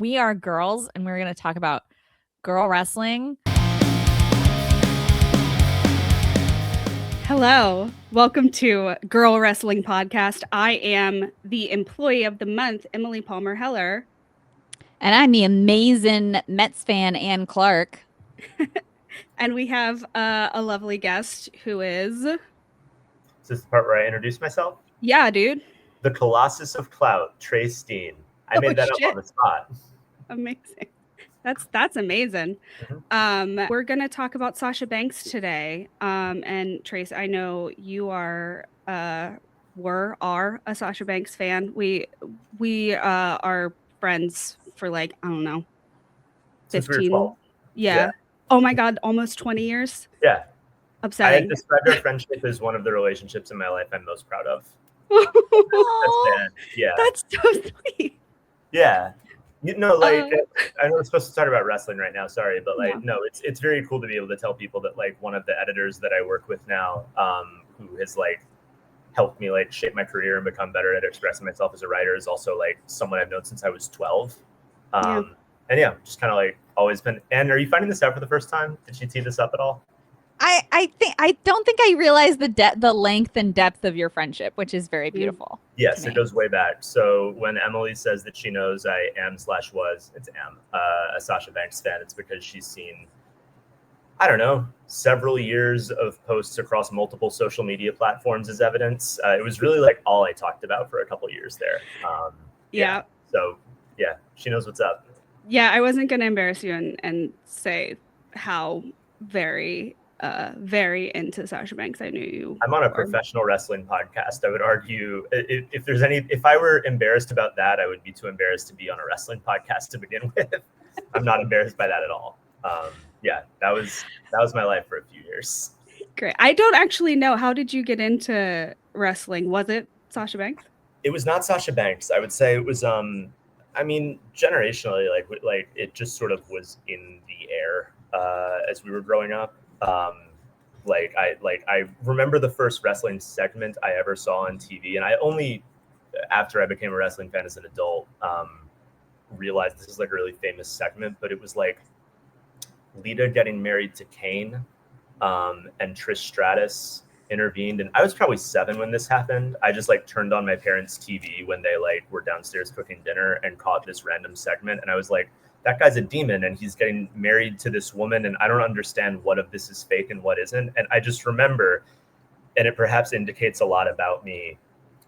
We are girls, and we're going to talk about girl wrestling. Hello, welcome to Girl Wrestling Podcast. I am the employee of the month, Emily Palmer Heller. And I'm the amazing Mets fan, Ann Clark. And we have a lovely guest who is... Is this the part where I introduce myself? Yeah, dude. The Colossus of Clout, Trey Steen. I made that up on the spot. Amazing. That's amazing. Mm-hmm. We're going to talk about Sasha Banks today. And Trace, I know you are a Sasha Banks fan. We are friends for like, I don't know, 15. Since we were 12. Yeah. Oh my God, almost 20 years. Yeah. Upsetting. I had described our friendship as one of the relationships in my life I'm most proud of. Yeah. That's so sweet. Yeah. You know, like, I know we're supposed to start about wrestling right now, sorry, but like, no, it's very cool to be able to tell people that like one of the editors that I work with now, who has like helped me like shape my career and become better at expressing myself as a writer, is also like someone I've known since I was 12. And yeah, just kind of like always been. And are you finding this out for the first time? Did she tee this up at all? I don't think I realized the length and depth of your friendship, which is very beautiful. Yes, it goes way back. So when Emily says that she knows I am/was, it's a Sasha Banks fan, it's because she's seen, I don't know, several years of posts across multiple social media platforms as evidence. It was really like all I talked about for a couple of years there. So yeah, she knows what's up. Yeah, I wasn't going to embarrass you and say how very into Sasha Banks I knew you. I'm on a professional wrestling podcast. I would argue if I were embarrassed about that, I would be too embarrassed to be on a wrestling podcast to begin with. I'm not embarrassed by that at all. Yeah, that was my life for a few years. Great. I don't actually know. How did you get into wrestling? Was it Sasha Banks? It was not Sasha Banks. I would say it was, I mean, generationally, like it just sort of was in the air as we were growing up. I remember the first wrestling segment I ever saw on TV, and I only, after I became a wrestling fan as an adult, realized this is like a really famous segment, but it was like Lita getting married to Kane, and Trish Stratus intervened, and I was probably 7 when this happened. I just like turned on my parents' TV when they like were downstairs cooking dinner and caught this random segment, and I was like, that guy's a demon and he's getting married to this woman, and I don't understand what of this is fake and what isn't. And I just remember, and it perhaps indicates a lot about me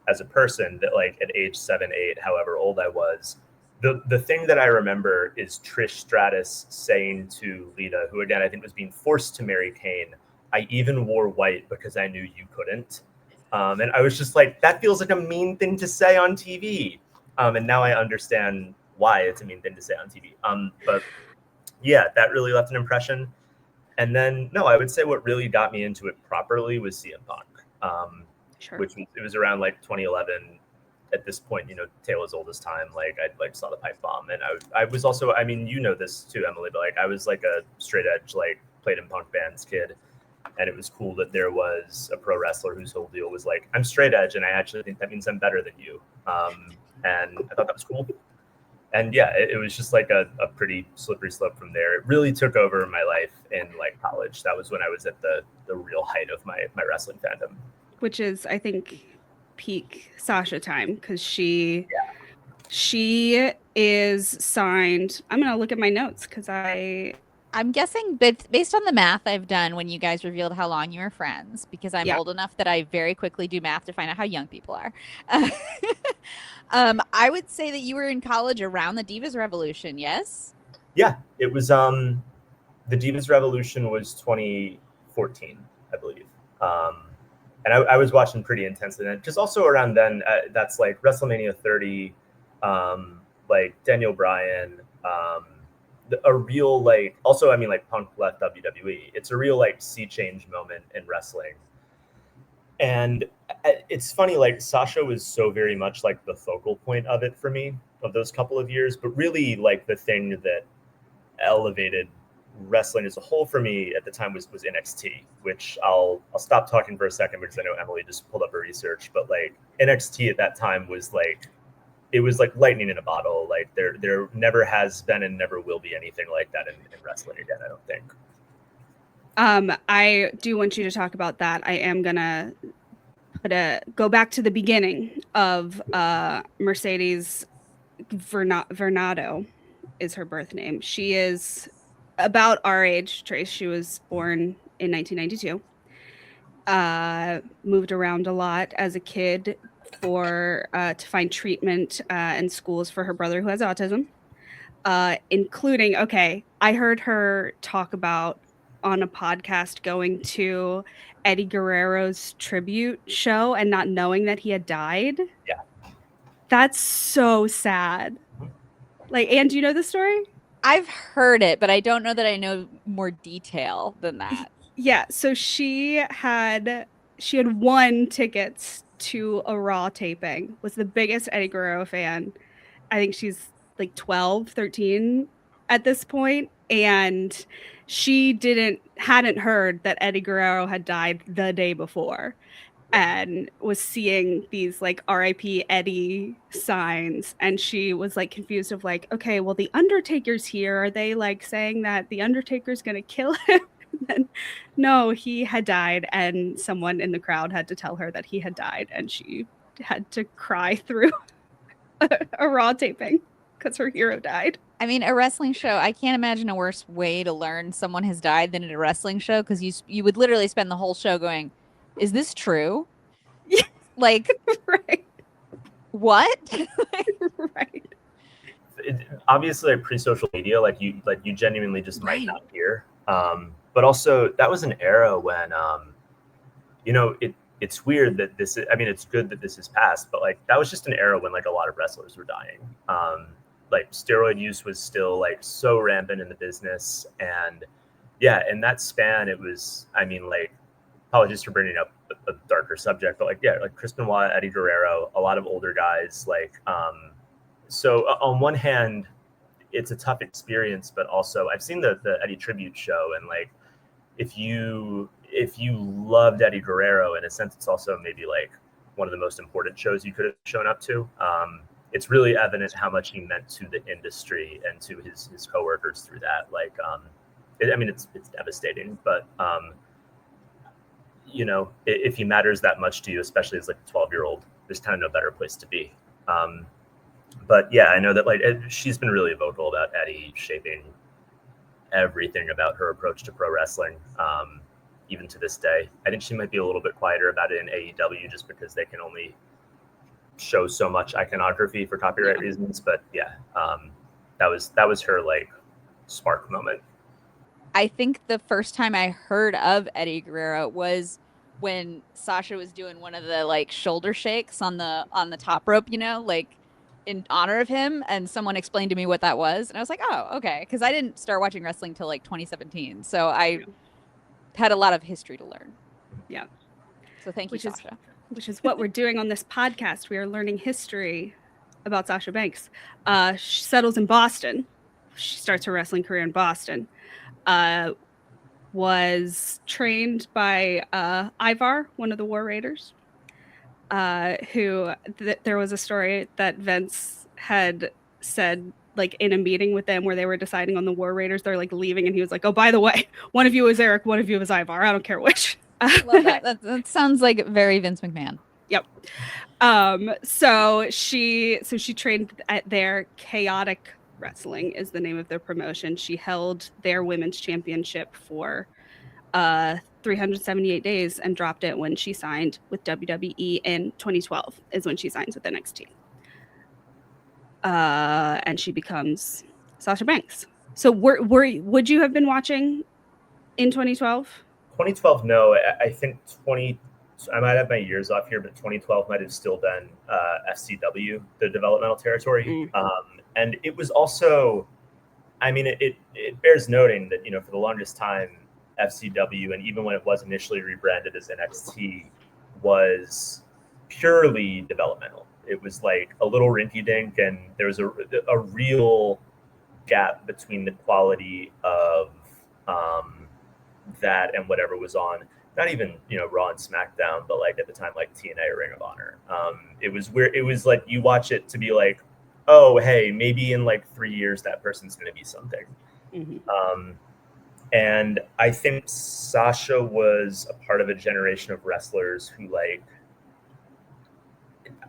as a person, that like at age 7, 8, however old I was, the thing that I remember is Trish Stratus saying to Lita, who again I think was being forced to marry Kane, I even wore white because I knew you couldn't. And I was just like, that feels like a mean thing to say on TV. And now I understand why it's a mean thing to say on TV. But yeah, that really left an impression. And then, no, I would say what really got me into it properly was CM Punk, which was around like 2011. At this point, you know, Taylor's oldest time, like I like saw the pipe bomb. And I was also, I mean, you know this too, Emily, but like I was like a straight edge, like played in punk bands kid. And it was cool that there was a pro wrestler whose whole deal was like, I'm straight edge, and I actually think that means I'm better than you. And I thought that was cool. And yeah, it was just like a pretty slippery slope from there. It really took over my life in like college. That was when I was at the real height of my wrestling fandom. Which is, I think, peak Sasha time, because she is signed. I'm going to look at my notes because I'm guessing, but based on the math I've done when you guys revealed how long you were friends, because I'm old enough that I very quickly do math to find out how young people are. I would say that you were in college around the Divas Revolution, yes? Yeah, it was, the Divas Revolution was 2014, I believe. And I was watching pretty intensely then, because also around then, that's like WrestleMania 30, like Daniel Bryan, a real like, also I mean like Punk left WWE. It's a real like sea change moment in wrestling. And it's funny, like Sasha was so very much like the focal point of it for me, of those couple of years, but really like the thing that elevated wrestling as a whole for me at the time was NXT, which I'll stop talking for a second because I know Emily just pulled up her research, but like NXT at that time was like it was like lightning in a bottle. Like there never has been and never will be anything like that in wrestling again, I don't think. I do want you to talk about that. I am gonna go back to the beginning of Mercedes Vernado is her birth name. She is about our age, Trace. She was born in 1992. Moved around a lot as a kid to find treatment in schools for her brother who has autism, including, I heard her talk about on a podcast going to Eddie Guerrero's tribute show and not knowing that he had died. Yeah. That's so sad. Like, Anne, do you know the story? I've heard it, but I don't know that I know more detail than that. Yeah, so she had won tickets to a Raw taping, was the biggest Eddie Guerrero fan. I think she's like 12, 13 at this point, and she hadn't heard that Eddie Guerrero had died the day before, and was seeing these like RIP Eddie signs, and she was like confused of like, okay, well, the Undertaker's here. Are they like saying that the Undertaker's gonna kill him? And no, he had died, and someone in the crowd had to tell her that he had died, and she had to cry through a Raw taping because her hero died. I mean, a wrestling show, I can't imagine a worse way to learn someone has died than at a wrestling show, because you would literally spend the whole show going, is this true? Yeah. Like, right. What? Right. Obviously, like pre-social media, like you genuinely just might not hear. But also, that was an era when, it's weird that this is, I mean, it's good that this is past, but like that was just an era when like a lot of wrestlers were dying. Like steroid use was still like so rampant in the business. And yeah, in that span, it was, I mean, like, apologies for bringing up a darker subject, but like, yeah, like Chris Benoit, Eddie Guerrero, a lot of older guys, like, so on one hand, it's a tough experience, but also I've seen the Eddie tribute show, and like, if you loved Eddie Guerrero, in a sense, it's also maybe like one of the most important shows you could have shown up to. It's really evident how much he meant to the industry and to his coworkers through that. Like, it's devastating, but if he matters that much to you, especially as like a 12-year-old, there's kind of no better place to be. But yeah, I know that like she's been really vocal about Eddie shaping everything about her approach to pro wrestling, even to this day. I think she might be a little bit quieter about it in AEW just because they can only show so much iconography for copyright reasons. But yeah, that was her like spark moment. I think the first time I heard of Eddie Guerrero was when Sasha was doing one of the like shoulder shakes on the top rope, like in honor of him, and someone explained to me what that was, and I was like, oh, okay, because I didn't start watching wrestling till like 2017, so I had a lot of history to learn. Yeah. So thank you, Sasha. Which is what we're doing on this podcast. We are learning history about Sasha Banks. She settles in Boston. She starts her wrestling career in Boston. Was trained by Ivar, one of the War Raiders, who there was a story that Vince had said, like in a meeting with them where they were deciding on the War Raiders, they're like leaving, and he was like, oh, by the way, one of you is Eric, one of you is Ivar. I don't care which. Love that. That sounds like very Vince McMahon. Yep. So she trained at their Chaotic Wrestling is the name of their promotion. She held their women's championship for 378 days and dropped it when she signed with WWE in 2012 is when she signs with NXT. And she becomes Sasha Banks. So would you have been watching in 2012? 2012, no. I think I might have my years off here, but 2012 might have still been FCW, the developmental territory. And it was also, I mean, it bears noting that, for the longest time, FCW, and even when it was initially rebranded as NXT, was purely developmental. It was like a little rinky-dink, and there was a real gap between the quality of that and whatever was on not even, you know, Raw and SmackDown, but like at the time, like TNA or Ring of Honor. It was weird. It was like you watch it to be like, oh, hey, maybe in like 3 years that person's going to be something. And I think Sasha was a part of a generation of wrestlers who, like,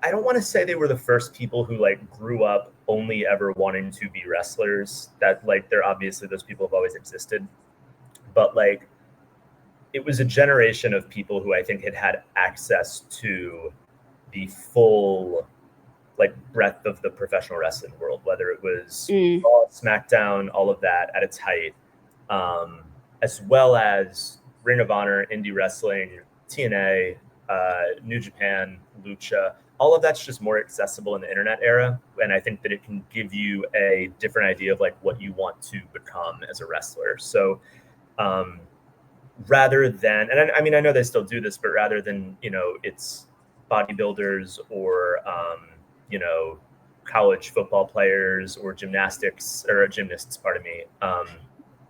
I don't want to say they were the first people who like grew up only ever wanting to be wrestlers. That like, they're obviously, those people have always existed, but like, it was a generation of people who I think had access to the full like breadth of the professional wrestling world, whether it was Raw, SmackDown, all of that at its height, as well as Ring of Honor, indie wrestling, TNA, New Japan, Lucha. All of that's just more accessible in the internet era, and I think that it can give you a different idea of like what you want to become as a wrestler. So rather than, and I mean, I know they still do this, but rather than, you know, it's bodybuilders or you know, college football players or gymnastics or gymnasts, pardon me.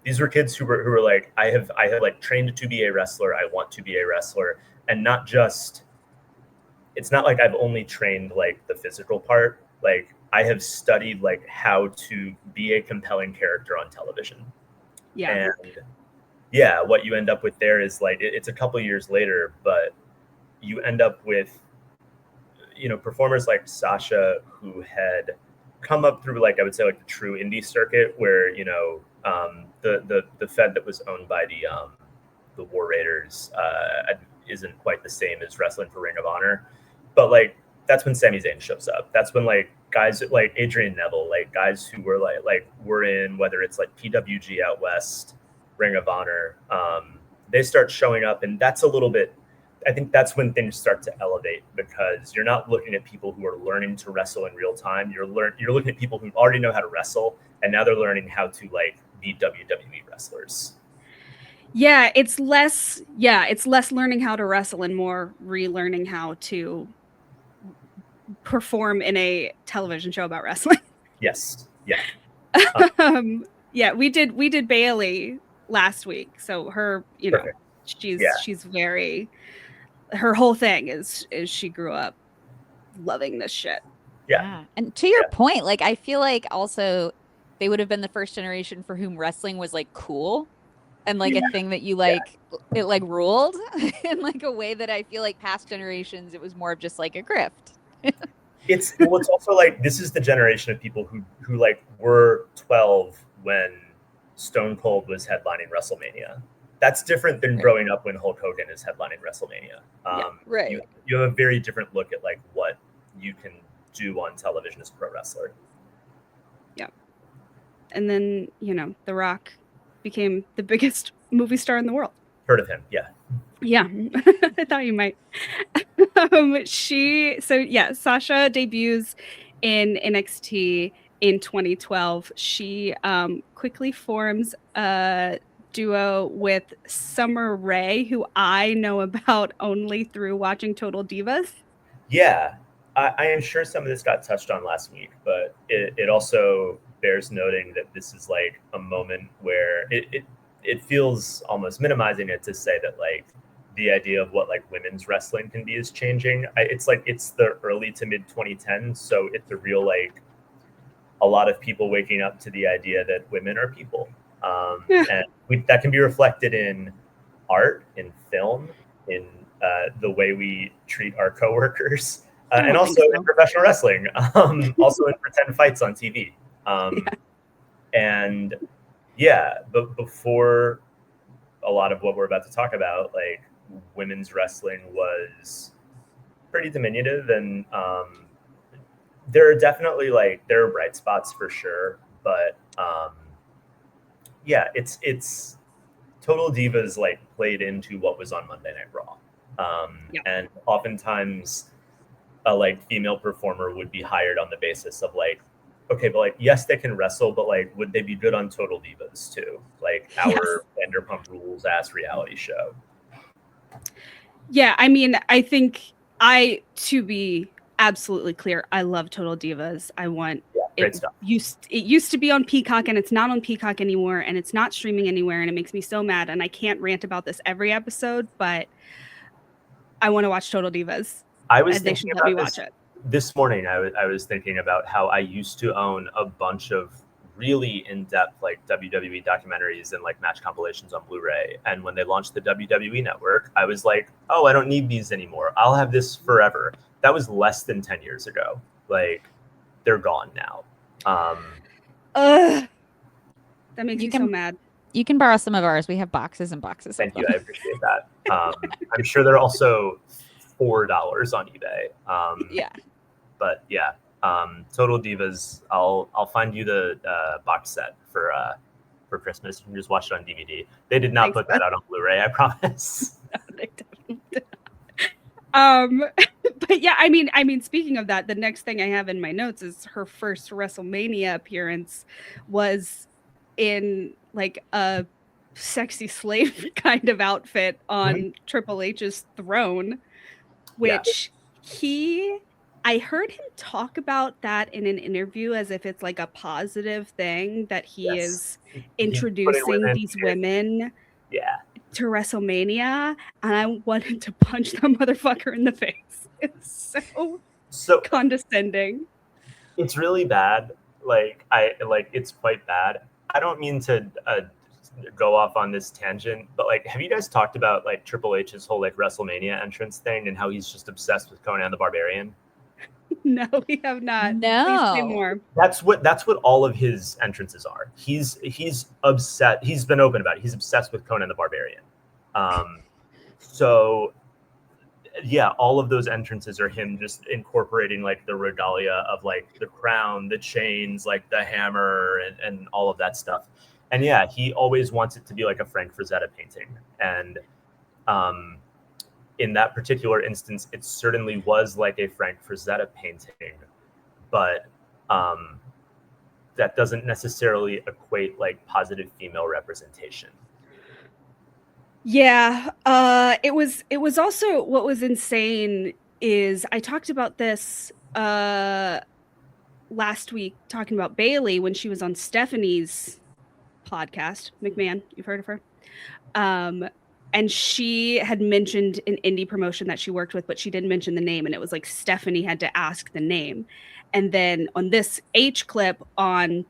These were kids who were like, I have like trained to be a wrestler. I want to be a wrestler, and not just. It's not like I've only trained like the physical part. Like I have studied like how to be a compelling character on television. Yeah. And yeah, what you end up with there is like it's a couple years later, but you end up with, you know, performers like Sasha who had come up through like, I would say like the true indie circuit where, you know, the Fed that was owned by the War Raiders isn't quite the same as wrestling for Ring of Honor, but like that's when Sami Zayn shows up. That's when like guys like Adrian Neville, like guys who were like were in, whether it's like PWG out west, Ring of Honor, they start showing up, and that's a little bit. I think that's when things start to elevate, because you're not looking at people who are learning to wrestle in real time. You're looking at people who already know how to wrestle, and now they're learning how to like be WWE wrestlers. Yeah, it's less learning how to wrestle and more relearning how to perform in a television show about wrestling. Yes. Yeah. Yeah, we did Bailey last week. So her, you know, Perfect. she's very, her whole thing is she grew up loving this shit. Yeah. And to your point, like I feel like also they would have been the first generation for whom wrestling was like cool and like a thing that you like, it like ruled in like a way that I feel like past generations it was more of just like a grift. It's also like, this is the generation of people who like were 12 when Stone Cold was headlining WrestleMania. That's different than growing up when Hulk Hogan is headlining WrestleMania. Right. You have a very different look at like what you can do on television as a pro wrestler. Yeah. And then, you know, The Rock became the biggest movie star in the world. Heard of him? Yeah. Yeah, I thought you might. Sasha debuts in NXT in 2012. She quickly forms a duo with Summer Rae, who I know about only through watching Total Divas. Yeah, I am sure some of this got touched on last week, but it also bears noting that this is like a moment where it feels almost minimizing it to say that like the idea of what like women's wrestling can be is changing. It's like it's the early to mid 2010s, so it's a real like a lot of people waking up to the idea that women are people, and that can be reflected in art, in film, in the way we treat our coworkers, and also in professional wrestling, also in pretend fights on TV. And yeah, but before a lot of what we're about to talk about, like women's wrestling was pretty diminutive, and there are definitely like there are bright spots for sure, but yeah, it's Total Divas like played into what was on Monday Night Raw, and oftentimes a like female performer would be hired on the basis of like, okay, but like yes, they can wrestle, but like would they be good on Total Divas too? Like our Vanderpump Rules ass reality show. Yeah, I mean, I think to be absolutely clear, I love Total Divas. I want Great stuff. It used to be on Peacock, and it's not on Peacock anymore, and it's not streaming anywhere, and it makes me so mad. And I can't rant about this every episode, but I want to watch Total Divas. They should let me watch it. This morning, I was thinking about how I used to own a bunch of really in-depth like WWE documentaries and like match compilations on Blu-ray. And when they launched the WWE Network, I was like, oh, I don't need these anymore. I'll have this forever. That was less than 10 years ago. Like, they're gone now. That makes me so mad. You can borrow some of ours. We have boxes and boxes. Thank you. I appreciate that. I'm sure they're also $4 on eBay. Yeah. But yeah, Total Divas. I'll find you the box set for Christmas. You can just watch it on DVD. They did not put that out on Blu-ray. I promise. No, they didn't. But yeah, I mean, speaking of that, the next thing I have in my notes is her first WrestleMania appearance was in like a sexy slave kind of outfit on Triple H's throne, which I heard him talk about that in an interview as if it's like a positive thing that he is introducing these women to WrestleMania, and I wanted to punch that motherfucker in the face. It's so condescending. It's really bad. It's quite bad. I don't mean to go off on this tangent, but like, have you guys talked about like Triple H's whole like WrestleMania entrance thing and how he's just obsessed with Conan the Barbarian? No, we have not. No. Please say more. That's what all of his entrances are. He's upset. He's been open about it. He's obsessed with Conan the Barbarian. So yeah, all of those entrances are him just incorporating like the regalia of like the crown, the chains, like the hammer, and all of that stuff. And yeah, he always wants it to be like a Frank Frazetta painting. And in that particular instance, it certainly was like a Frank Frazetta painting, but that doesn't necessarily equate like positive female representation. Yeah, it was also, what was insane is I talked about this last week, talking about Bailey when she was on Stephanie's podcast, McMahon, you've heard of her. And she had mentioned an indie promotion that she worked with, but she didn't mention the name. And it was like Stephanie had to ask the name. And then on this H clip on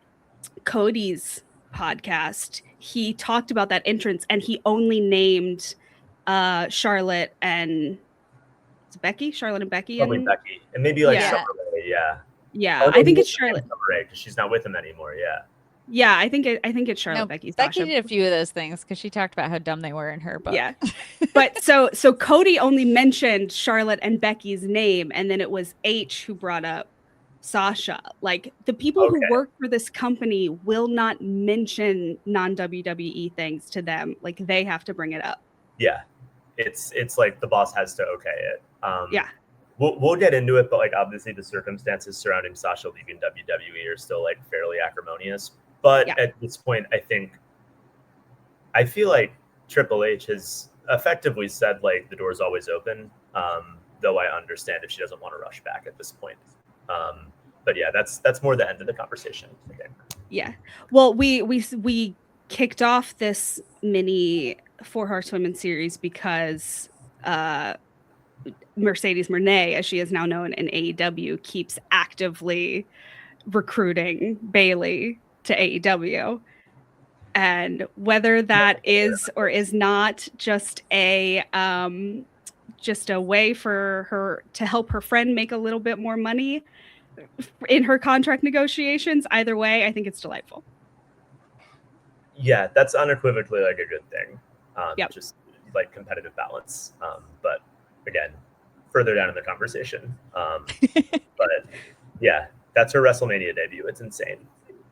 Cody's podcast, he talked about that entrance and he only named Charlotte and Becky. Probably Becky. And maybe like Summer Rae, Yeah, I think it's Charlotte. Summer Rae, because she's not with him anymore, Yeah, I think it's Charlotte. Becky did a few of those things because she talked about how dumb they were in her book. Yeah, but so Cody only mentioned Charlotte and Becky's name, and then it was H who brought up Sasha. Like, the people who work for this company will not mention non-WWE things to them. Like, they have to bring it up. Yeah, it's like the boss has to okay it. Yeah. We'll get into it, but like obviously the circumstances surrounding Sasha leaving WWE are still like fairly acrimonious. But at this point, I feel like Triple H has effectively said like the door's always open. Though I understand if she doesn't want to rush back at this point. But yeah, that's more the end of the conversation, I think. Yeah. Well, we kicked off this mini Four Horsewomen series because Mercedes Moné, as she is now known in AEW, keeps actively recruiting Bailey to AEW. And whether that is or is not just a way for her to help her friend make a little bit more money in her contract negotiations, either way, I think it's delightful. Yeah, that's unequivocally like a good thing. Just like competitive balance. But again, further down in the conversation. But yeah, that's her WrestleMania debut. It's insane.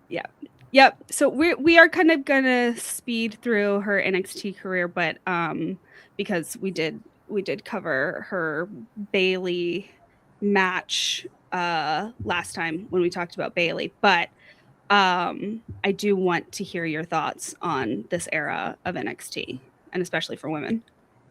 Yeah. Yep. So we are kind of gonna speed through her NXT career, but because we did cover her Bailey match last time when we talked about Bailey, but I do want to hear your thoughts on this era of NXT, and especially for women.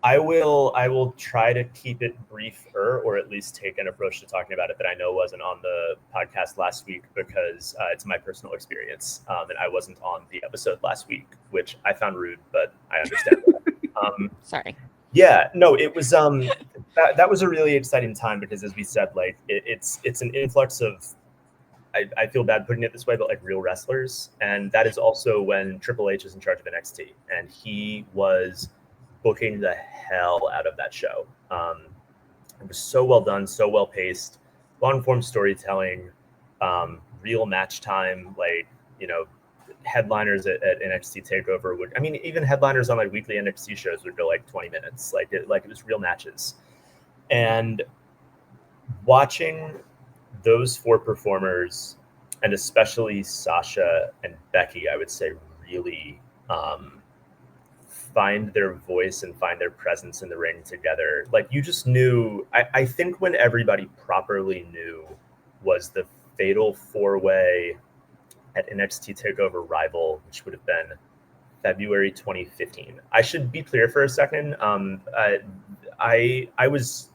I will try to keep it briefer, or at least take an approach to talking about it that I know wasn't on the podcast last week, because it's my personal experience, and I wasn't on the episode last week, which I found rude, but I understand that. Sorry. Yeah, no, it was that was a really exciting time, because, as we said, like it's an influx of, I feel bad putting it this way, but like real wrestlers. And that is also when Triple H is in charge of NXT, and he was booking the hell out of that show. It was so well done, so well paced, long form storytelling, real match time. Like, headliners at NXT Takeover would, I mean, even headliners on like weekly NXT shows would go like 20 minutes. Like it was real matches. And watching those four performers, and especially Sasha and Becky, I would say, really find their voice and find their presence in the ring together. Like, you just knew, I think when everybody properly knew was the fatal four-way at NXT TakeOver Rival, which would have been February 2015. I should be clear for a second. I was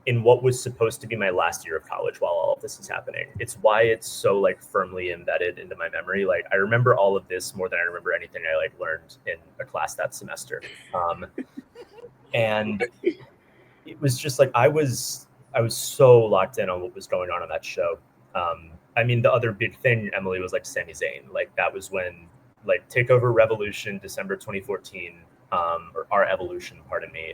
in what was supposed to be my last year of college while all of this is happening. It's why it's so like firmly embedded into my memory. Like, I remember all of this more than I remember anything I like learned in a class that semester. And it was just like, I was so locked in on what was going on that show. I mean, the other big thing, Emily, was like Sami Zayn. Like, that was when, like, TakeOver Revolution, December 2014, or our Evolution, pardon me.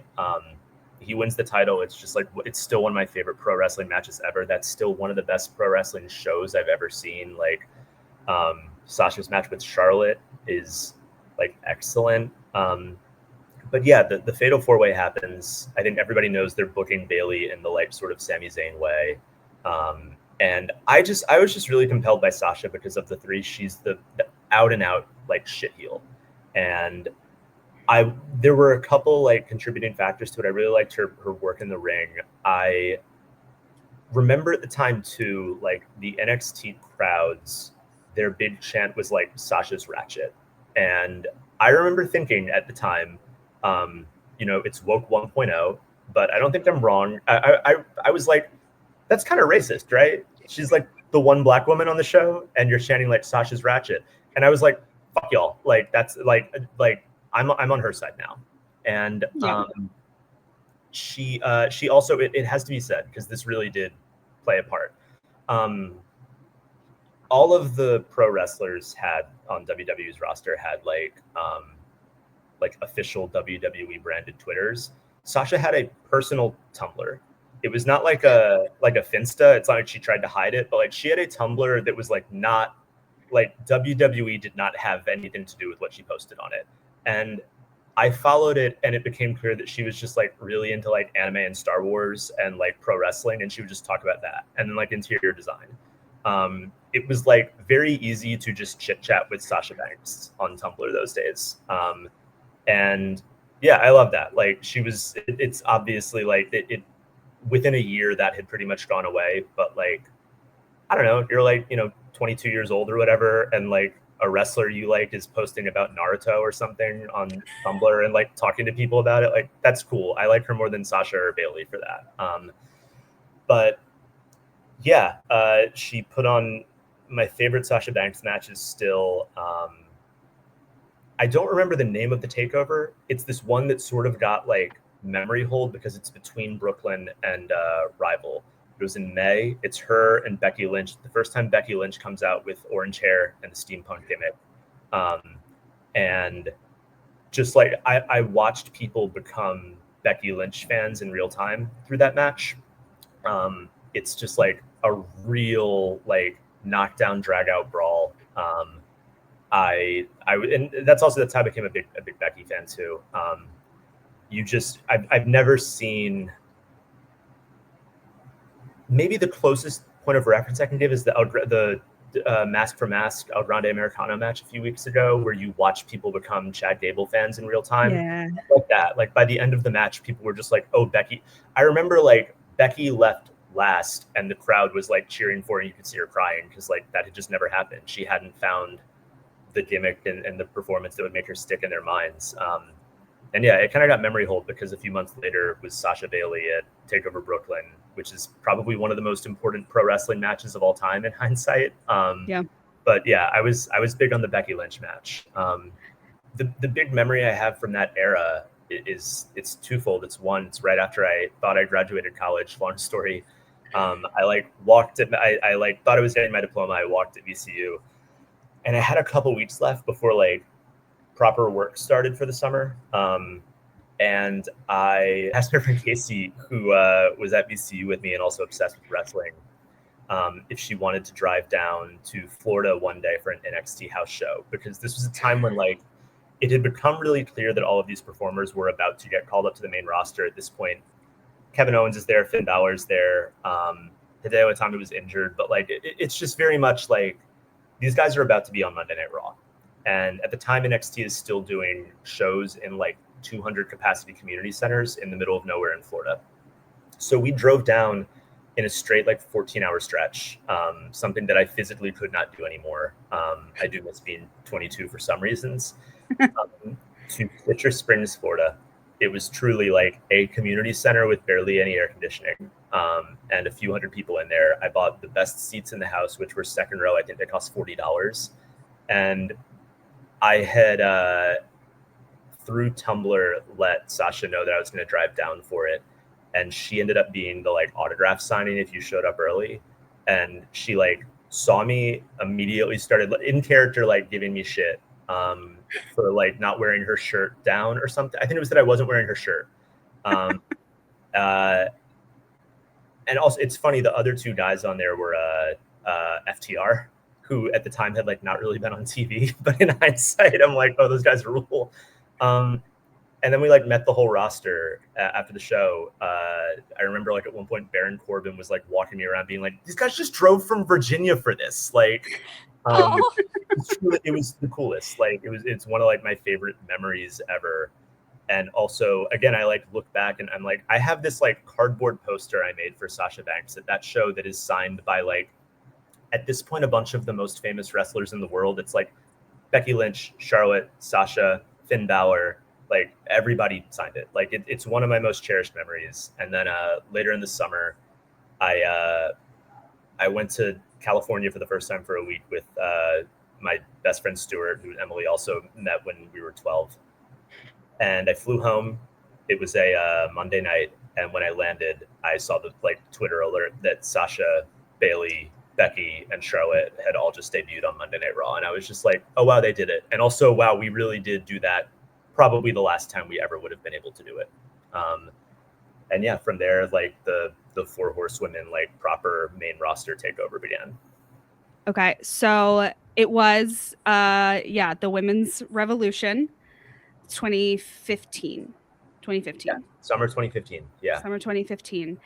He wins the title. It's just like, it's still one of my favorite pro wrestling matches ever. That's still one of the best pro wrestling shows I've ever seen. Like, Sasha's match with Charlotte is like excellent. But yeah, the fatal four-way happens. I think everybody knows they're booking Bayley in the like sort of Sami Zayn way. And I was just really compelled by Sasha because of the three. She's the out and out like shit heel. And there were a couple like contributing factors to it. I really liked her work in the ring. I remember at the time too, like the NXT crowds, their big chant was like Sasha's Ratchet. And I remember thinking at the time, it's woke 1.0, but I don't think I'm wrong. I was like, that's kind of racist, right? She's like the one black woman on the show, and you're chanting like Sasha's Ratchet. And I was like, fuck y'all. Like, that's like I'm on her side now. And she also, it has to be said, because this really did play a part. All of the pro wrestlers had on WWE's roster had like official WWE branded Twitters. Sasha had a personal Tumblr. It was not like a Finsta. It's not like she tried to hide it, but like she had a Tumblr that was like not like WWE did not have anything to do with what she posted on it. And I followed it, and it became clear that she was just like really into like anime and Star Wars and like pro wrestling, and she would just talk about that, and then like interior design. It was like very easy to just chit chat with Sasha Banks on Tumblr those days. And yeah, I love that. Like, it's obviously like it within a year that had pretty much gone away, but like, I don't know, you're like, 22 years old or whatever, and like a wrestler you like is posting about Naruto or something on Tumblr and like talking to people about it. Like, that's cool. I like her more than Sasha or Bayley for that. But yeah, she put on my favorite Sasha Banks match is still, I don't remember the name of the takeover. It's this one that sort of got like memory hold because it's between Brooklyn and Rival. It was in May. It's her and Becky Lynch. The first time Becky Lynch comes out with orange hair and the steampunk gimmick. And just like I watched people become Becky Lynch fans in real time through that match. It's just like a real like knockdown, drag out brawl. And that's how I became a big Becky fan too. I've never seen. Maybe the closest point of reference I can give is the Mask for Mask El Grande Americano match a few weeks ago, where you watch people become Chad Gable fans in real time. Yeah. Like that. Like, by the end of the match, people were just like, "Oh, Becky." I remember like Becky left last, and the crowd was like cheering for her. You could see her crying because like that had just never happened. She hadn't found the gimmick and the performance that would make her stick in their minds. yeah, it kind of got memory hold because a few months later was Sasha Bailey at Takeover Brooklyn, which is probably one of the most important pro wrestling matches of all time in hindsight. Yeah. But yeah, I was big on the Becky Lynch match. The big memory I have from that era it's twofold. It's one, it's right after I thought I graduated college. Long story. I like walked at I like thought I was getting my diploma. I walked at VCU, and I had a couple weeks left before like proper work started for the summer. And I asked my friend Casey, who was at VCU with me and also obsessed with wrestling, if she wanted to drive down to Florida one day for an NXT house show, because this was a time when like it had become really clear that all of these performers were about to get called up to the main roster at this point. Kevin Owens is there, Finn Balor's there, Hideo Itami was injured, but like it's just very much like these guys are about to be on Monday Night Raw. And at the time, NXT is still doing shows in like 200 capacity community centers in the middle of nowhere in Florida. So we drove down in a straight like 14-hour stretch, something that I physically could not do anymore. I do miss being 22 for some reasons. To Citrus Springs, Florida. It was truly like a community center with barely any air conditioning, and a few hundred people in there. I bought the best seats in the house, which were second row. I think they cost $40. And I had, through Tumblr, let Sasha know that I was going to drive down for it. And she ended up being the like autograph signing if you showed up early. And she like saw me, immediately started in character, like giving me shit for like not wearing her shirt down or something. I think it was that I wasn't wearing her shirt. And also it's funny, the other two guys on there were FTR, who at the time had like not really been on TV, but in hindsight, I'm like, oh, those guys are cool. And then we like met the whole roster after the show. I remember like at one point Baron Corbin was like walking me around being like, these guys just drove from Virginia for this. Like, it was the coolest. Like it's one of like my favorite memories ever. And also, again, I like look back and I'm like, I have this like cardboard poster I made for Sasha Banks at that show that is signed by like, at this point, a bunch of the most famous wrestlers in the world. It's like Becky Lynch, Charlotte, Sasha, Finn Balor, like everybody signed it. Like it's one of my most cherished memories. And then later in the summer, I went to California for the first time for a week with my best friend Stuart, who Emily also met when we were 12. And I flew home. It was a Monday night, and when I landed, I saw the like Twitter alert that Sasha, Bailey, Becky, and Charlotte had all just debuted on Monday Night Raw, and I was just like, "Oh wow, they did it!" And also, wow, we really did do that. Probably the last time we ever would have been able to do it. And yeah, from there, like the four horsewomen, like proper main roster takeover began. Okay, so it was the Women's Revolution, 2015. Yeah, summer 2015. Yeah. Summer 2015.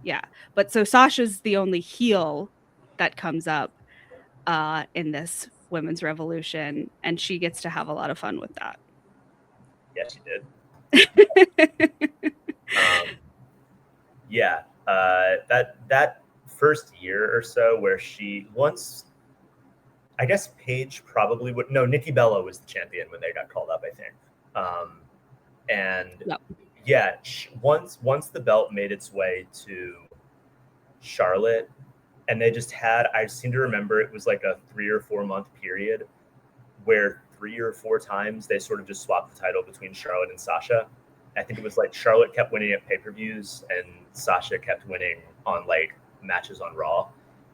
Yeah. But so Sasha's the only heel that comes up in this Women's Revolution, and she gets to have a lot of fun with that. Yes, she did. Yeah. That first year or so where she once, I guess Paige probably would, no, Nikki Bella was the champion when they got called up, I think. And yep. Yeah, once the belt made its way to Charlotte, and they just had, I seem to remember it was like a 3 or 4 month period where 3 or 4 times they sort of just swapped the title between Charlotte and Sasha. I think it was like Charlotte kept winning at pay-per-views and Sasha kept winning on like matches on Raw.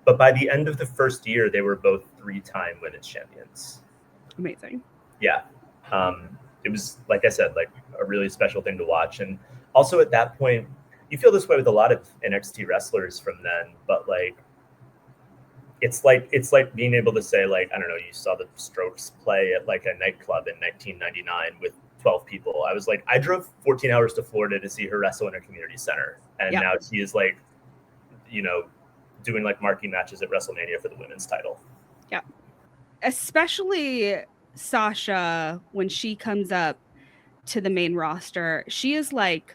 But by the end of the first year, they were both 3-time women's champions. Amazing. Yeah. It was, like I said, like a really special thing to watch. And also at that point, you feel this way with a lot of NXT wrestlers from then, but like, it's like being able to say, like, I don't know, you saw the Strokes play at like a nightclub in 1999 with 12 people. I was like, I drove 14 hours to Florida to see her wrestle in a community center. And now she is like, you know, doing like marquee matches at WrestleMania for the women's title. Yeah. Especially Sasha, when she comes up to the main roster, she is like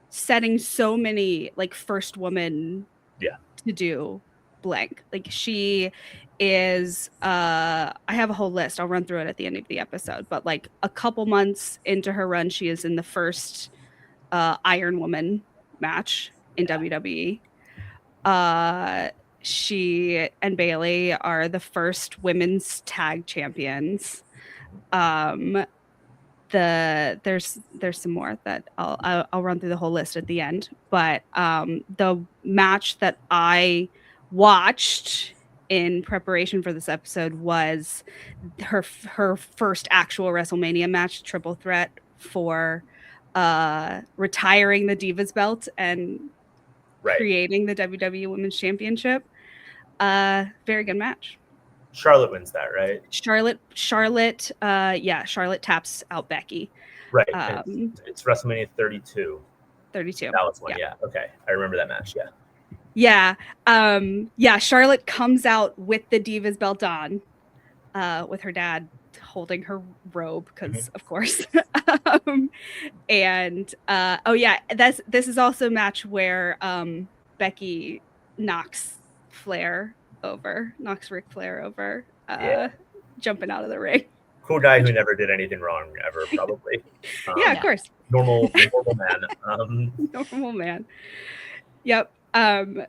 setting so many like first woman to do blank. Like she is I have a whole list. I'll run through it at the end of the episode, but like a couple months into her run, she is in the first Iron Woman match in WWE. She and Bailey are the first women's tag champions. There's some more that I'll run through the whole list at the end, but the match that I watched in preparation for this episode was her first actual WrestleMania match, triple threat for retiring the Divas belt and creating the WWE Women's Championship. Very good match. Charlotte wins that, right? Charlotte, Charlotte taps out Becky. Right. It's WrestleMania 32. 32. That was one, yeah. Okay. I remember that match, yeah. Yeah. Charlotte comes out with the Divas belt on, with her dad holding her robe, because of course. And this is also a match where Becky knocks Ric Flair over, jumping out of the ring. Cool guy who never did anything wrong ever, probably. Yeah, of course. Normal man. Normal man. Yep. I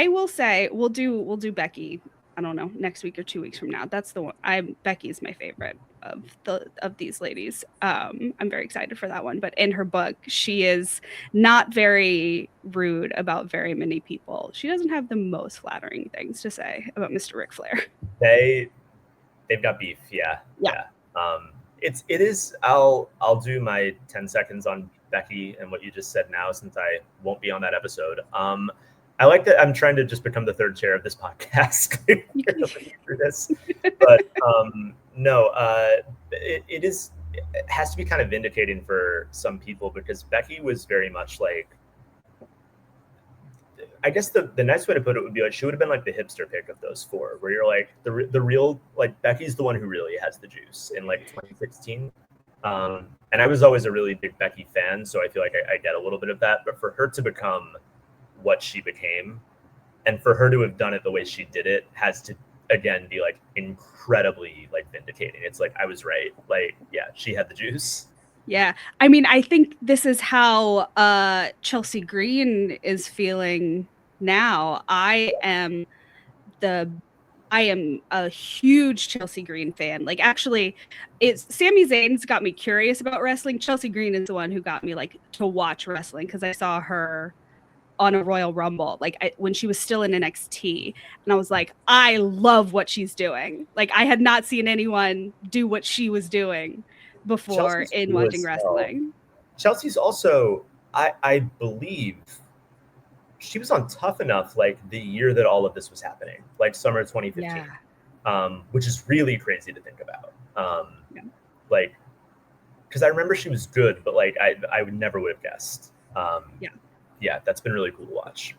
will say we'll do Becky, I don't know, next week or 2 weeks from now. That's the one. Becky's my favorite of these ladies. I'm very excited for that one. But in her book, she is not very rude about very many people. She doesn't have the most flattering things to say about Mr. Ric Flair. They've got beef, yeah. It is. I'll do my 10 seconds on Becky and what you just said now, since I won't be on that episode. I like that I'm trying to just become the third chair of this podcast through this, but no, it has to be kind of vindicating for some people, because Becky was very much like, I guess the nice way to put it would be like, she would have been like the hipster pick of those four, where you're like the real, like, Becky's the one who really has the juice in like 2016. And I was always a really big Becky fan, so I feel like I get a little bit of that. But for her to become what she became, and for her to have done it the way she did it, has to again be like incredibly like vindicating. It's like, I was right. Like, yeah, she had the juice. Yeah. I mean, I think this is how Chelsea Green is feeling now. I am a huge Chelsea Green fan. Like, actually, Sami Zayn's got me curious about wrestling. Chelsea Green is the one who got me like to watch wrestling, because I saw her on a Royal Rumble, like when she was still in NXT, and I was like, I love what she's doing. Like, I had not seen anyone do what she was doing before in watching wrestling. Chelsea's also, I believe, she was on Tough Enough like the year that all of this was happening, like summer 2015, which is really crazy to think about. Like, because I remember she was good, but like I would never would have guessed. Yeah, that's been really cool to watch.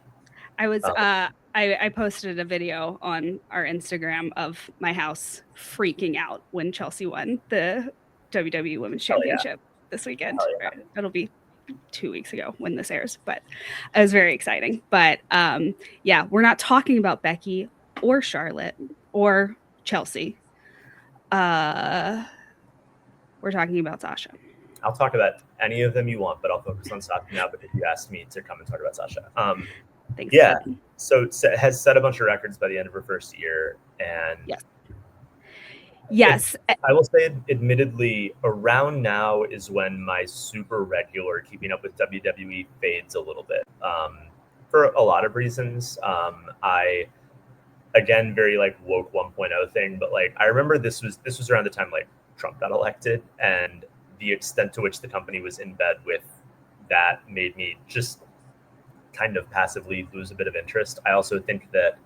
I was I posted a video on our Instagram of my house freaking out when Chelsea won the WWE Women's Championship this weekend. It'll be 2 weeks ago when this airs, but it was very exciting. But we're not talking about Becky or Charlotte or Chelsea. We're talking about Sasha. I'll talk about any of them you want, but I'll focus on Sasha now because you asked me to come and talk about Sasha. Thanks. Yeah, so has set a bunch of records by the end of her first year, and yes, I will say, admittedly, around now is when my super regular keeping up with WWE fades a little bit, for a lot of reasons. I, again, very like woke 1.0 thing, but like I remember this was around the time like Trump got elected, and the extent to which the company was in bed with that made me just kind of passively lose a bit of interest. I also think that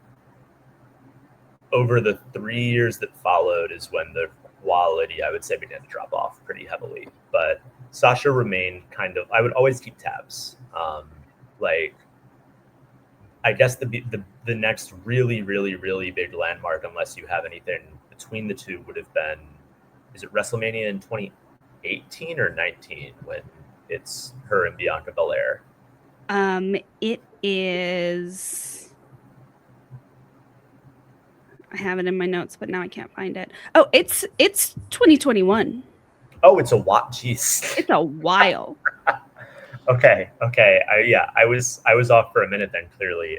over the 3 years that followed is when the quality, I would say, began to drop off pretty heavily. But Sasha remained kind of, I would always keep tabs. Like, I guess the next really, really, really big landmark, unless you have anything between the two, would have been, is it WrestleMania in 2018 or 19 when it's her and Bianca Belair? It is I have it in my notes, but now I can't find it. Oh, it's 2021. Oh, it's a what? Jeez. It's a while. Okay. I was off for a minute then. Clearly.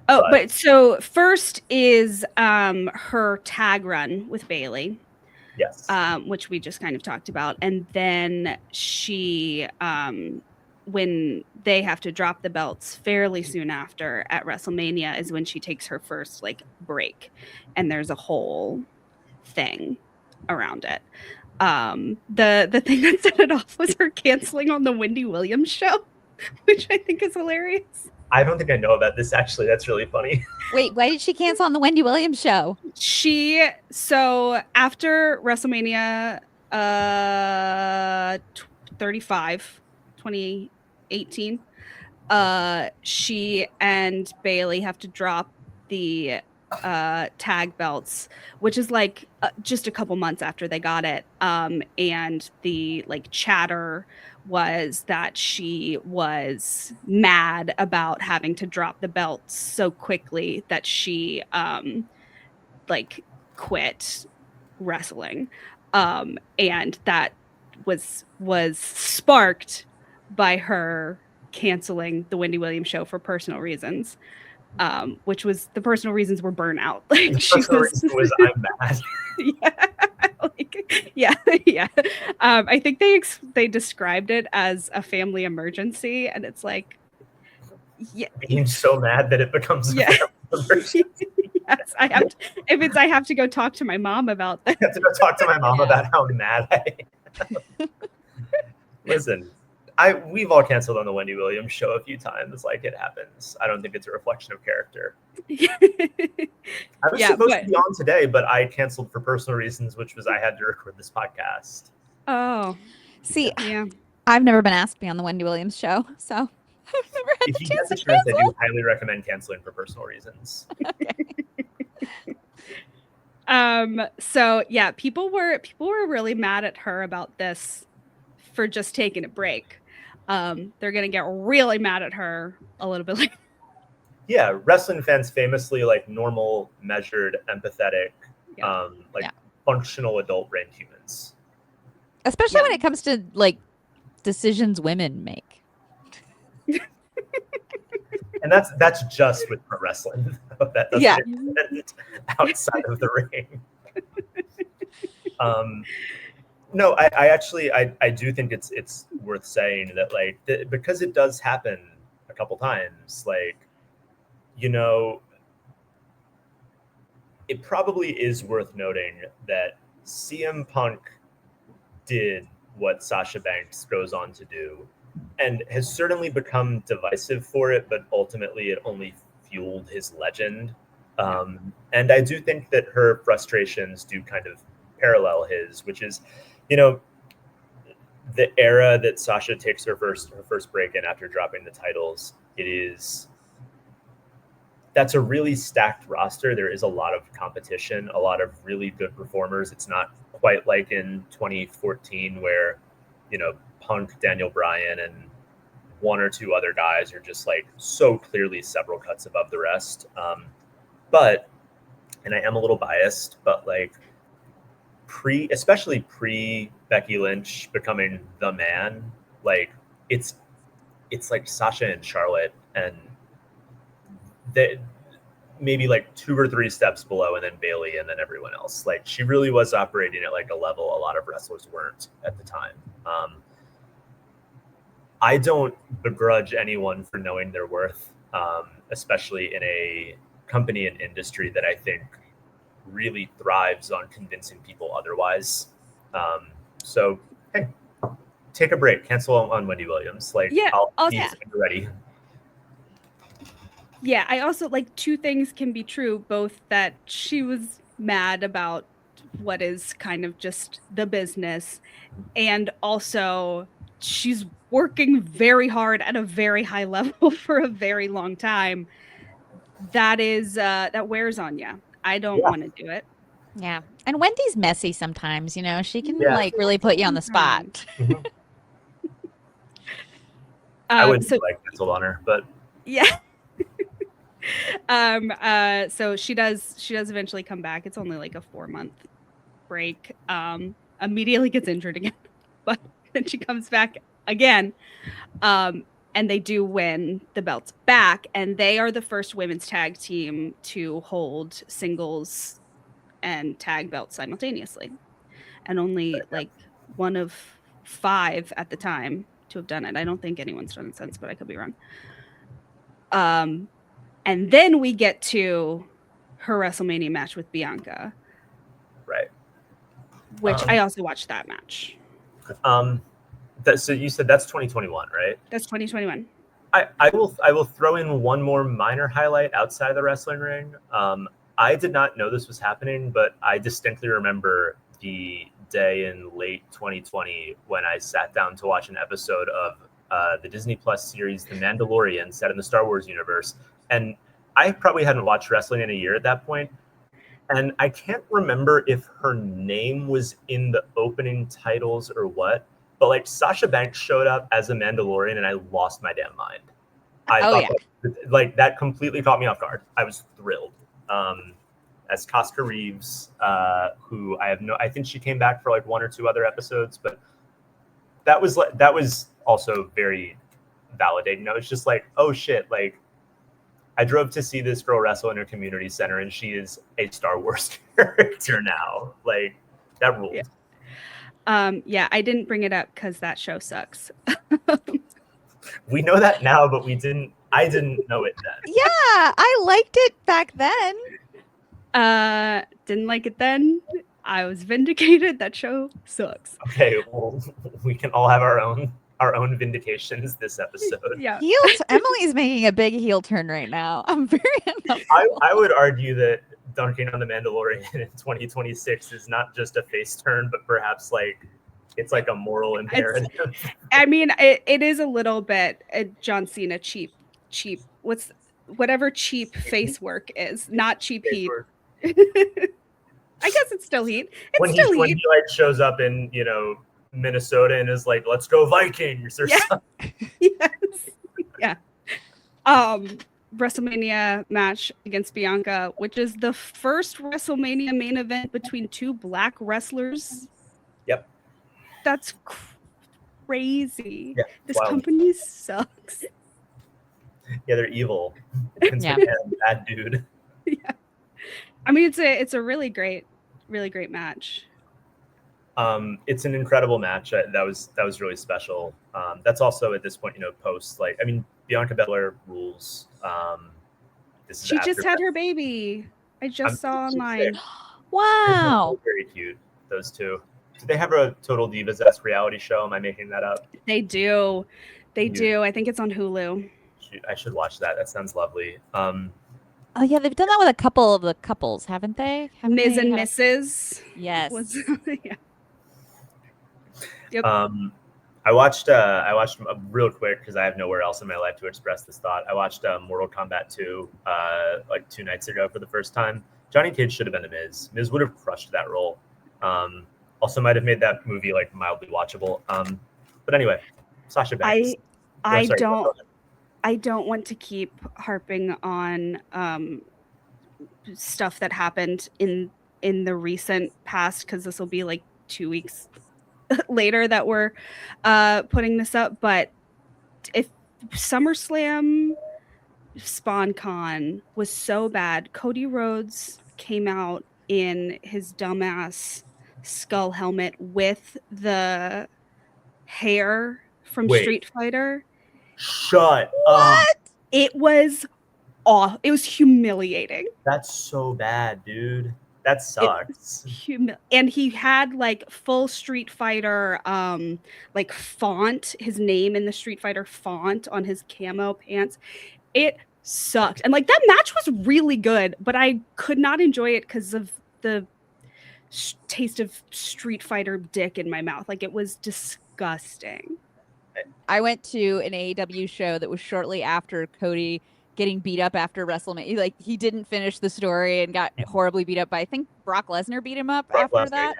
But so first is her tag run with Bailey. Yes. Which we just kind of talked about, and then she when they have to drop the belts fairly soon after at WrestleMania is when she takes her first like break, and there's a whole thing around it. The thing that set it off was her canceling on the Wendy Williams show, which I think is hilarious. I don't think I know about this actually. That's really funny. Wait, why did she cancel on the Wendy Williams show? So after WrestleMania 35, 2018, she and Bailey have to drop the tag belts, which is like just a couple months after they got it. And the like chatter was that she was mad about having to drop the belts so quickly that she like quit wrestling. And that was sparked by her canceling the Wendy Williams show for personal reasons. Which was the personal reasons were burnout. Like she was I'm mad. yeah. I think they described it as a family emergency, and it's like, yeah, being so mad that it becomes a family emergency. Yes, I have to go talk to my mom about that. I have to go talk to my mom about how mad I am. Listen. We've all canceled on the Wendy Williams show a few times. Like, it happens. I don't think it's a reflection of character. I was supposed to be on today, but I canceled for personal reasons, which was I had to record this podcast. Oh, see, yeah. I've never been asked to be on the Wendy Williams show, so I've never had if you get the chance, I do highly recommend canceling for personal reasons. Okay. So yeah, people were really mad at her about this for just taking a break. They're gonna get really mad at her a little bit later. Yeah, wrestling fans famously like normal, measured, empathetic, functional adult brain humans. Especially when it comes to like decisions women make. And that's just with pro wrestling. That doesn't extend outside of the ring. No, I actually do think it's worth saying that like because it does happen a couple times, like, you know, it probably is worth noting that CM Punk did what Sasha Banks goes on to do and has certainly become divisive for it, but ultimately it only fueled his legend. And I do think that her frustrations do kind of parallel his, which is, you know, the era that Sasha takes her first break in after dropping the titles, that's a really stacked roster. There is a lot of competition, a lot of really good performers. It's not quite like in 2014 where, you know, Punk, Daniel Bryan, and one or two other guys are just like so clearly several cuts above the rest. But, and I am a little biased, but like especially pre Becky Lynch becoming the man, like it's like Sasha and Charlotte, and they maybe like 2 or 3 steps below, and then Bailey, and then everyone else. Like, she really was operating at like a level a lot of wrestlers weren't at the time. I don't begrudge anyone for knowing their worth, especially in a company and industry that I think really thrives on convincing people otherwise. So, hey, take a break. Cancel on Wendy Williams. Like, I'll be ready. Yeah, I also like 2 things can be true, both that she was mad about what is kind of just the business, and also she's working very hard at a very high level for a very long time. That is that wears on you. I don't want to do it. Yeah. And Wendy's messy sometimes, you know, she can like really put you on the spot. Mm-hmm. I wouldn't like canceled on her, but yeah. So she does eventually come back. It's only like a 4-month break. Immediately gets injured again, but then she comes back again. And they do win the belts back, and they are the first women's tag team to hold singles and tag belts simultaneously, and only like one of 5 at the time to have done it. I don't think anyone's done it since, but I could be wrong. And then we get to her WrestleMania match with Bianca, Right. which I also watched that match. So you said that's 2021, right? That's 2021. I will throw in one more minor highlight outside the wrestling ring. I did not know this was happening, but I distinctly remember the day in late 2020 when I sat down to watch an episode of the Disney Plus series The Mandalorian, set in the Star Wars universe. And I probably hadn't watched wrestling in a year at that point. And I can't remember if her name was in the opening titles or what, but like Sasha Banks showed up as a Mandalorian and I lost my damn mind. I thought that completely caught me off guard. I was thrilled. As Casca Reeves, who I think she came back for like 1 or 2 other episodes, but that was also very validating. I was just like, oh shit, like I drove to see this girl wrestle in her community center and she is a Star Wars character now. Like that ruled. Yeah, I didn't bring it up because that show sucks. We know that now, but I didn't know it then. Yeah, I liked it back then. Didn't like it then. I was vindicated. That show sucks. Okay, well, we can all have our own vindications this episode. Yeah. Emily's making a big heel turn right now. I'm very I would argue that dunking on the Mandalorian in 2026 is not just a face turn, but perhaps like it's like a moral imperative. I mean, it is a little bit John Cena cheap. Whatever cheap face work is, not cheap heat. I guess it's still heat. When he like shows up in Minnesota and is like, "Let's go Vikings" or something. Yes. Yeah. WrestleMania match against Bianca, which is the first WrestleMania main event between 2 black wrestlers. Yep. That's crazy. Yeah, this company sucks. Yeah, they're evil. Yeah. Bad dude. Yeah. I mean, it's a really great match. It's an incredible match. That was really special. That's also at this point, post Bianca Belair rules. She just had her baby. I just saw online. Wow. Very cute, those two. Do they have a Total Divas-esque reality show? Am I making that up? They do. They do. I think it's on Hulu. I should watch that. That sounds lovely. Oh yeah, they've done that with a couple of the couples, haven't they? Ms. and Mrs. Yes. Yeah. Yep. I watched real quick because I have nowhere else in my life to express this thought. I watched Mortal Kombat 2 like 2 nights ago for the first time. Johnny Cage should have been the Miz. Miz would have crushed that role. Also might have made that movie like mildly watchable. But anyway, Sasha Banks. I don't want to keep harping on stuff that happened in the recent past because this will be like 2 weeks later that we're putting this up. But if SummerSlam SpawnCon was so bad, Cody Rhodes came out in his dumbass skull helmet with the hair from Street Fighter. Shut up. It was awful. It was humiliating. That's so bad, dude. That sucks. And he had like full Street Fighter like font, his name in the Street Fighter font on his camo pants. It sucked. And like that match was really good, but I could not enjoy it because of the taste of Street Fighter dick in my mouth. Like it was disgusting. I went to an AEW show that was shortly after Cody getting beat up after WrestleMania. Like he didn't finish the story and got horribly beat up by, I think Brock Lesnar beat him up after that.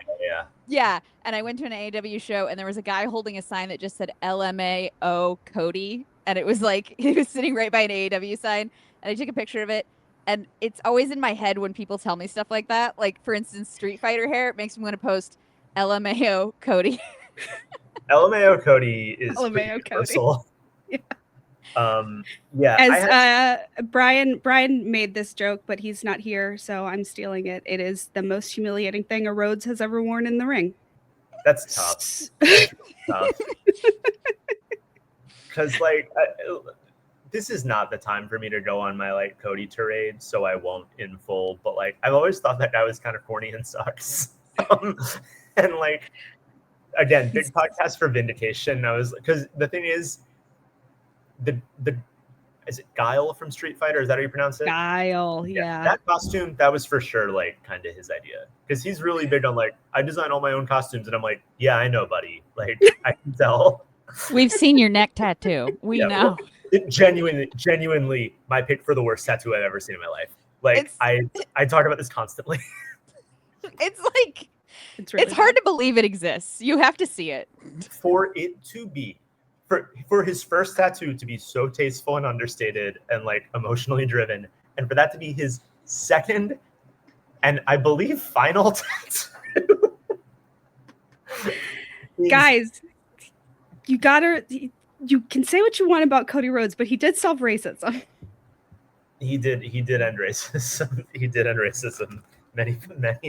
Yeah. And I went to an AEW show and there was a guy holding a sign that just said LMAO Cody. And it was like, he was sitting right by an AEW sign. and I took a picture of it. And it's always in my head when people tell me stuff like that. Like, for instance, Street Fighter hair, it makes me want to post LMAO Cody. LMAO Cody is pretty LMAO Cody. universal. Yeah. Yeah. As Brian made this joke, but he's not here, so I'm stealing it. It is the most humiliating thing a Rhodes has ever worn in the ring. That's tough. That's really tough. Because like, this is not the time for me to go on my like Cody tirade, so I won't in full. But like, I've always thought that guy was kind of corny and sucks. And like, again, big podcast for vindication. I was, because the thing is, the is it Guile from Street Fighter? Is that how you pronounce it? Guile, yeah. That costume, that was for sure like kind of his idea, because he's really big on like, I design all my own costumes, and I'm like, yeah, I know, buddy. Like, I can tell. We've seen your neck tattoo. We know. It genuinely, my pick for the worst tattoo I've ever seen in my life. Like, I talk about this constantly. It's like, really it's hard to believe it exists. You have to see it. For it to be, for his first tattoo to be so tasteful and understated and like emotionally driven, and for that to be his second and I believe final tattoo. Guys, you can say what you want about Cody Rhodes, but he did solve racism. He did end racism. He did end racism. Many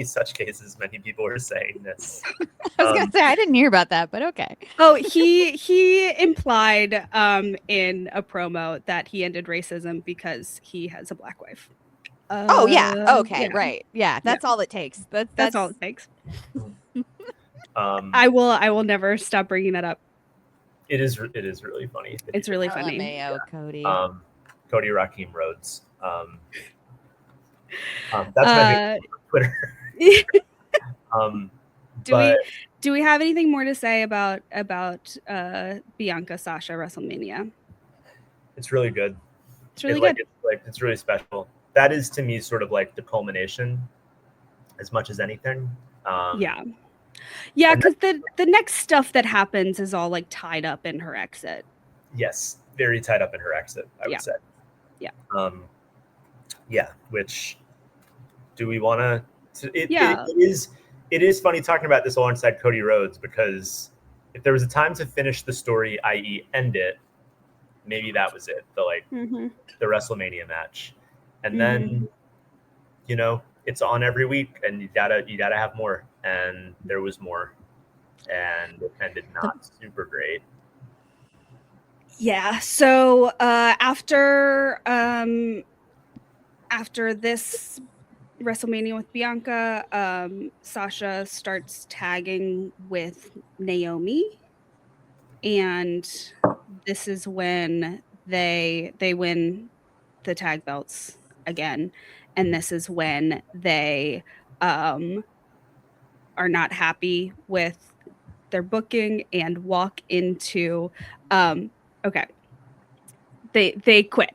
such cases, many people were saying this. I was gonna say, I didn't hear about that, but okay. Oh, he implied in a promo that he ended racism because he has a black wife. Oh yeah, okay, yeah. Right, yeah, that's all it takes. That's all it takes. I will never stop bringing that up. It is really funny. It's really funny. LMAO Cody. Cody Raheem Rhodes. That's my Twitter. Do we have anything more to say about Bianca Sasha WrestleMania? It's really good. It's really good. It's really special. That is to me sort of like the culmination, as much as anything. Yeah, because the next stuff that happens is all like tied up in her exit. Yes, very tied up in her exit, I would say. Yeah. Yeah. Which, do we want to? It is funny talking about this alongside Cody Rhodes, because if there was a time to finish the story, i.e., end it, maybe that was it. The WrestleMania match, and then it's on every week, and you gotta have more, and there was more, and it ended not super great. Yeah. So after this WrestleMania with Bianca, Sasha starts tagging with Naomi, and this is when they win the tag belts again, and this is when they are not happy with their booking and walk into they quit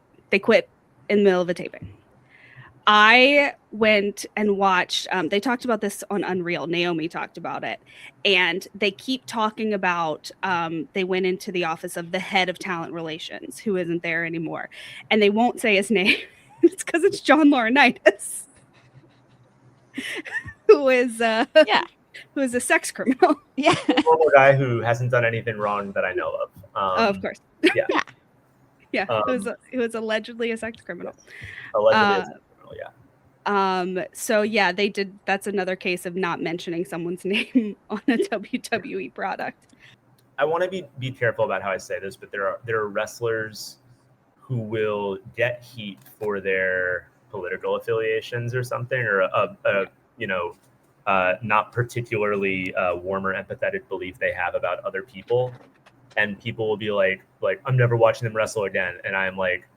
in the middle of the taping. I went and watched, they talked about this on Unreal. Naomi talked about it. And they keep talking about, they went into the office of the head of talent relations, who isn't there anymore. And they won't say his name. It's because it's John Laurinaitis, who is a sex criminal. Yeah. A normal guy who hasn't done anything wrong that I know of. Of course. Yeah. Yeah. Who was allegedly a sex criminal. Allegedly. Yeah. So yeah, they did. That's another case of not mentioning someone's name on a WWE product. I want to be careful about how I say this, but there are wrestlers who will get heat for their political affiliations or something, or not particularly warm or empathetic belief they have about other people, and people will be like I'm never watching them wrestle again, and I'm like,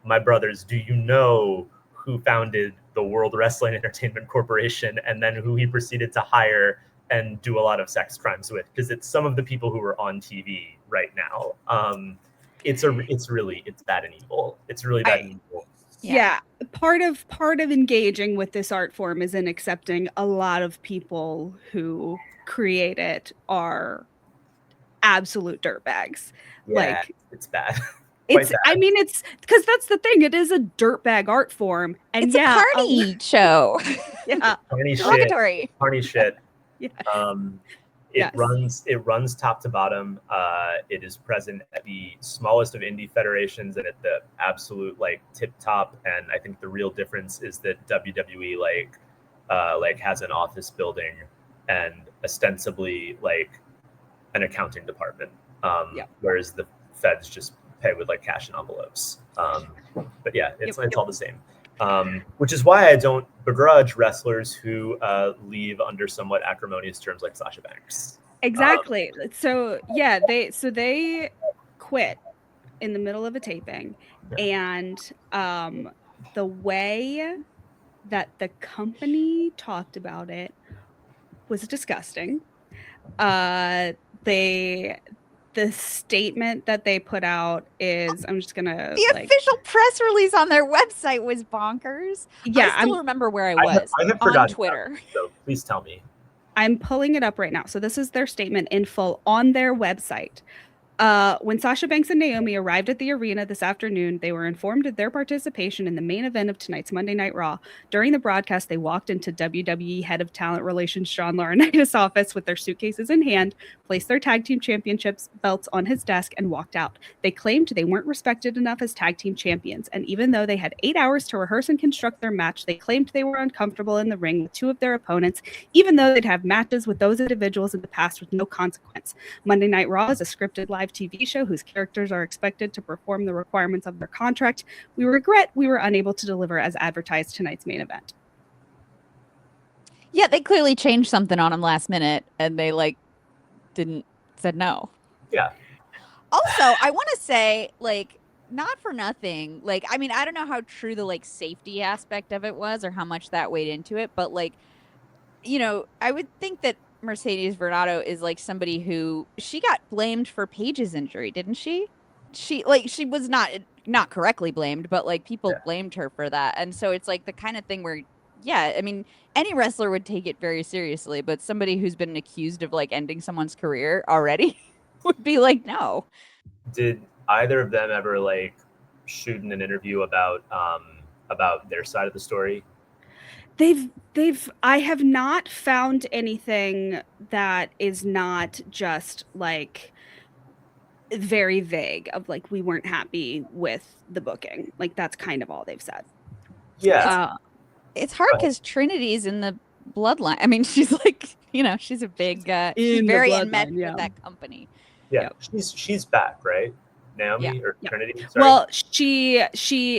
my brothers, do you know who founded the World Wrestling Entertainment Corporation, and then who he proceeded to hire and do a lot of sex crimes with? Because it's some of the people who are on TV right now. It's bad and evil. It's really bad and evil. Yeah. Part of engaging with this art form is in accepting a lot of people who create it are absolute dirtbags. Yeah, it's bad. It's, I mean, it's because that's the thing. It is a dirtbag art form. And it's a carny show. Yeah. Carny Derogatory. shit. Yes. It runs top to bottom. It is present at the smallest of indie federations and at the absolute like tip top. And I think the real difference is that WWE like has an office building and ostensibly like an accounting department. Whereas the feds just pay with like cash and envelopes. But yeah, it's all the same. Which is why I don't begrudge wrestlers who leave under somewhat acrimonious terms like Sasha Banks. Exactly. So yeah, they quit in the middle of a taping, and the way that the company talked about it was disgusting. The statement that they put out is, I'm just gonna the official press release on their website was bonkers. Yeah, I still remember where I was I have on Twitter. So please tell me. I'm pulling it up right now. So this is their statement in full on their website. When Sasha Banks and Naomi arrived at the arena this afternoon, they were informed of their participation in the main event of tonight's Monday Night Raw. During the broadcast, they walked into WWE Head of Talent Relations John Laurinaitis' office with their suitcases in hand, placed their tag team championships belts on his desk, and walked out. They claimed they weren't respected enough as tag team champions, and even though they had 8 hours to rehearse and construct their match, they claimed they were uncomfortable in the ring with 2 of their opponents, even though they'd have matches with those individuals in the past with no consequence. Monday Night Raw is a scripted live TV show whose characters are expected to perform the requirements of their contract. We regret we were unable to deliver as advertised tonight's main event. Yeah, they clearly changed something on them last minute, and they said no. Yeah. Also, I want to say, like, not for nothing, like, I mean, I don't know how true the like safety aspect of it was or how much that weighed into it, but like, you know, I would think that Mercedes Vernado is like somebody who she got blamed for Paige's injury, didn't she? She was not correctly blamed, but like people blamed her for that. And so it's like the kind of thing where, yeah, I mean, any wrestler would take it very seriously, but somebody who's been accused of like ending someone's career already would be like, no. Did either of them ever like shoot in an interview about their side of the story? I have not found anything that is not just like very vague of like, we weren't happy with the booking. Like that's kind of all they've said. Yeah. It's hard because Trinity's in the bloodline. I mean, she's like, you know, she's a big, she's very enmeshed with that company. Yeah. She's back, right? Naomi or Trinity? Sorry. Well, she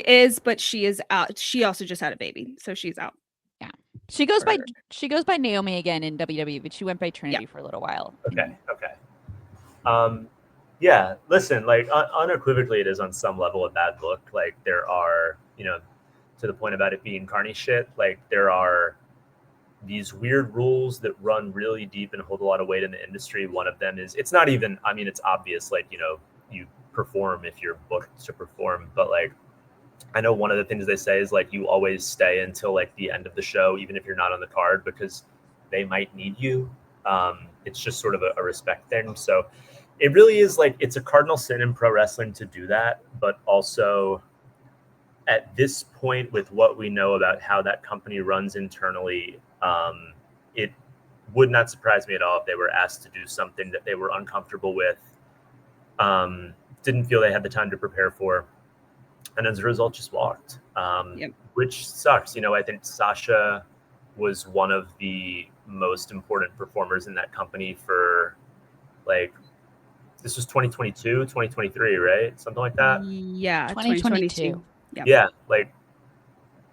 is, but she is out. She also just had a baby, so she's out. Yeah, she goes by Naomi again in WWE, but she went by Trinity for a little while. Okay. Yeah, listen, like unequivocally, it is on some level a bad look. Like there are, you know, to the point about it being carny shit. Like there are these weird rules that run really deep and hold a lot of weight in the industry. One of them is, it's not even, I mean, it's obvious, like, you know, you perform if you're booked to perform, but like I know one of the things they say is like you always stay until like the end of the show, even if you're not on the card, because they might need you. It's just sort of a respect thing. So it really is like, it's a cardinal sin in pro wrestling to do that, but also at this point with what we know about how that company runs internally, it would not surprise me at all if they were asked to do something that they were uncomfortable with, didn't feel they had the time to prepare for, and as a result just walked, which sucks. You know, I think Sasha was one of the most important performers in that company for like, this was 2022, 2023, right? Something like that. Yeah, 2022. Yeah, like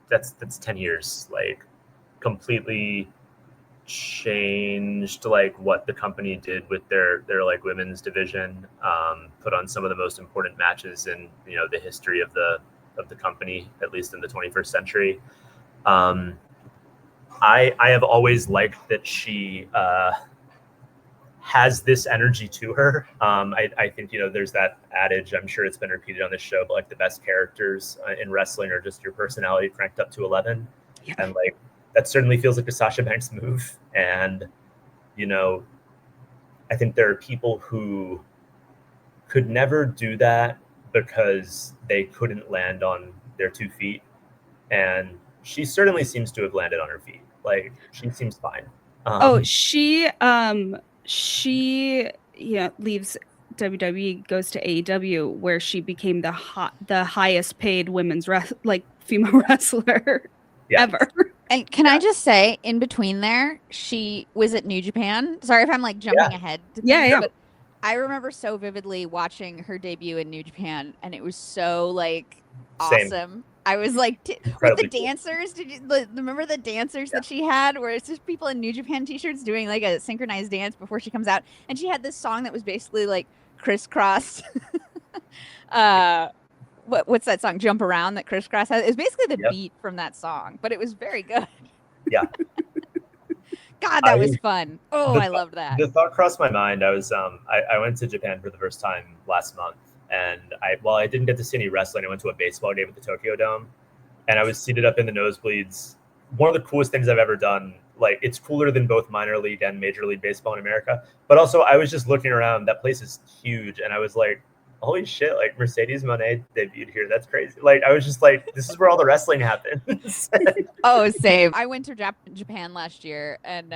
that's 10 years, like completely changed like what the company did with their like women's division, put on some of the most important matches in, you know, the history of the company, at least in the 21st century. I have always liked that she has this energy to her. I think, you know, there's that adage, I'm sure it's been repeated on this show, but like the best characters in wrestling are just your personality cranked up to 11. Yeah. And like, that certainly feels like a Sasha Banks move. And, you know, I think there are people who could never do that because they couldn't land on their 2 feet, and she certainly seems to have landed on her feet. Like, she seems fine. She leaves WWE, goes to AEW, where she became the highest paid women's female wrestler ever. And can I just say, in between there, she was at New Japan. Sorry if I'm like jumping ahead to things, but I remember so vividly watching her debut in New Japan, and it was so like awesome. I was like, with the dancers, did you remember the dancers that she had, where it's just people in New Japan t-shirts doing like a synchronized dance before she comes out, and she had this song that was basically like crisscross. What's that song? Jump Around that Crisscross has. It was basically the beat from that song, but it was very good. Yeah. God, that was fun. Oh, I loved that. The thought crossed my mind. I was I went to Japan for the first time last month, and while I didn't get to see any wrestling, I went to a baseball game at the Tokyo Dome, and I was seated up in the nosebleeds. One of the coolest things I've ever done. Like, it's cooler than both minor league and major league baseball in America. But also, I was just looking around. That place is huge, and I was like, holy shit, like, Mercedes Moné debuted here. That's crazy. Like, I was just like, this is where all the wrestling happens. Oh, same. I went to Japan last year, and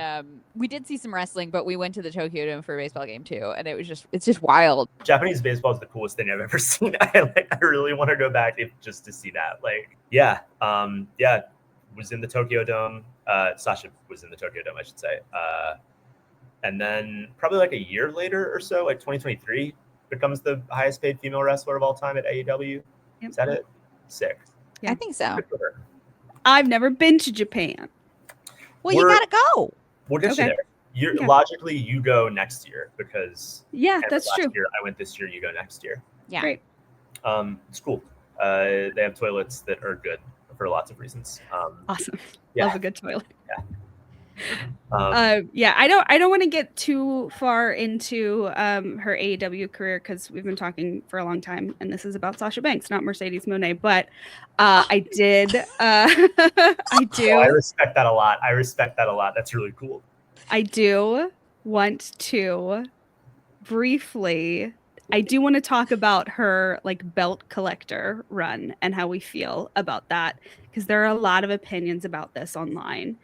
we did see some wrestling, but we went to the Tokyo Dome for a baseball game too, and it's just wild. Japanese baseball is the coolest thing I've ever seen. I really want to go back just to see that. Like, was in the Tokyo Dome. Sasha was in the Tokyo Dome, I should say. And then probably like a year later or so, like 2023, becomes the highest paid female wrestler of all time at AEW. Yep. Is that it? Sick. Yeah. I think so. I've never been to Japan. Well, you gotta go. We'll get you there. Logically, you go next year because that's true. Year, I went this year. You go next year. Yeah. Great. It's cool. They have toilets that are good for lots of reasons. Awesome. Love a good toilet. Yeah. I don't want to get too far into her AEW career because we've been talking for a long time, and this is about Sasha Banks, not Mercedes Moné. But I do. I respect that a lot. That's really cool. I do want to briefly. I do want to talk about her like belt collector run and how we feel about that, because there are a lot of opinions about this online.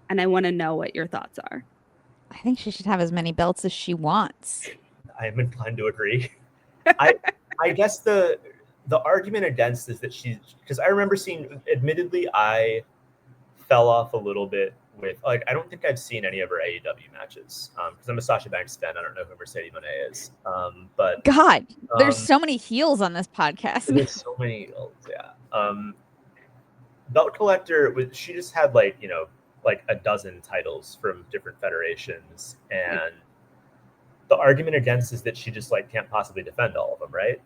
And I want to know what your thoughts are. I think she should have as many belts as she wants. I am inclined to agree. I guess the argument against is that because I remember seeing, admittedly, I fell off a little bit with, like, I don't think I've seen any of her AEW matches because I'm a Sasha Banks fan. I don't know who Mercedes Moné is. But God, there's so many heels on this podcast. There's so many heels, yeah. Belt collector, she just had like a dozen titles from different federations, and the argument against is that she just like can't possibly defend all of them, right?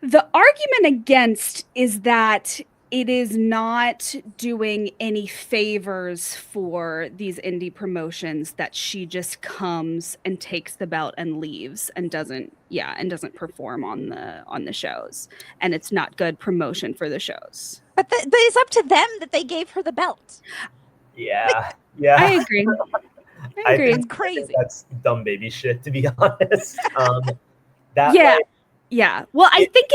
The argument against is that it is not doing any favors for these indie promotions that she just comes and takes the belt and leaves and doesn't perform on the shows, and it's not good promotion for the shows. But it's up to them that they gave her the belt. Yeah. I agree. I agree. It's crazy. That's dumb baby shit, to be honest. Yeah. Well, I think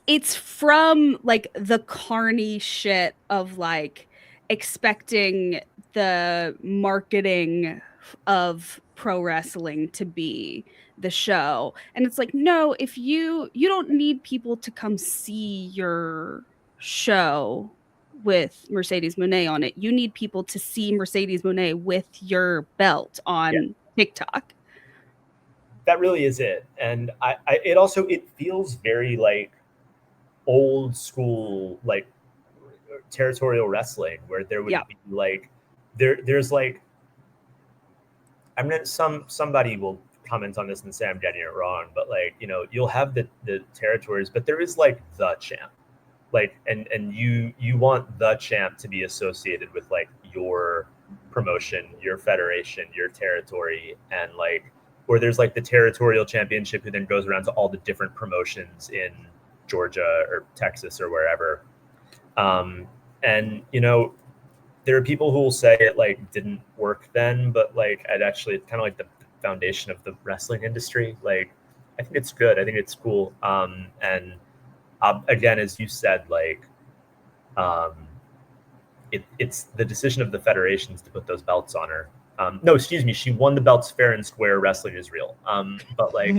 it's from like the carny shit of like expecting the marketing of pro wrestling to be the show. And it's like, no, if you don't need people to come see your show with Mercedes Moné on it. You need people to see Mercedes Moné with your belt on TikTok. That really is it. And it feels very like old school, like territorial wrestling, where there would be like, there's like, I'm not, somebody will comment on this and say I'm getting it wrong, but like, you'll have the territories, but there is like the champ. Like, and you want the champ to be associated with like your promotion, your federation, your territory, and like, or there's like the territorial championship who then goes around to all the different promotions in Georgia or Texas or wherever. And there are people who will say it like didn't work then, but like it actually kind of like the foundation of the wrestling industry. Like, think it's good. I think it's cool. And again, as you said, like, it's the decision of the federations to put those belts on her. No, excuse me, she won the belts fair and square. Wrestling is real. But like,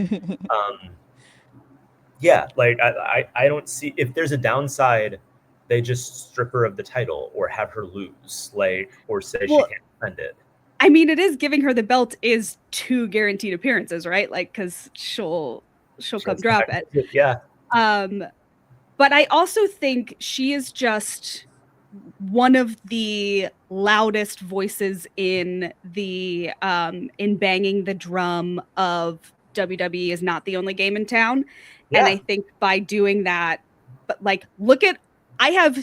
yeah, like I don't see if there's a downside. They just strip her of the title or have her lose, like, or say she can't defend it. I mean, it is giving her the belt is 2 guaranteed appearances, right? Like, because she'll come drop it. Yeah. But I also think she is just one of the loudest voices in the in banging the drum of WWE is not the only game in town. Yeah. And I think by doing that, but like, look at, I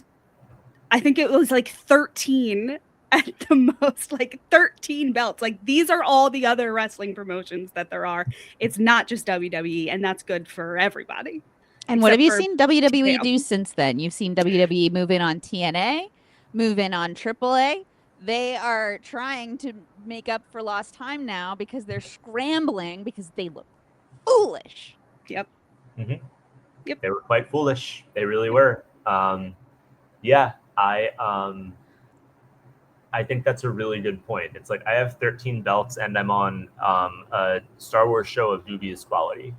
think it was like 13 at the most, like 13 belts. Like, these are all the other wrestling promotions that there are. It's not just WWE, and that's good for everybody. And what have you seen WWE do since then? You've seen WWE move in on TNA, move in on AAA. They are trying to make up for lost time now because they're scrambling because they look foolish. Yep. Mm-hmm. Yep. They were quite foolish. They really were. Yeah, I think that's a really good point. It's like I have 13 belts and I'm on a Star Wars show of dubious quality.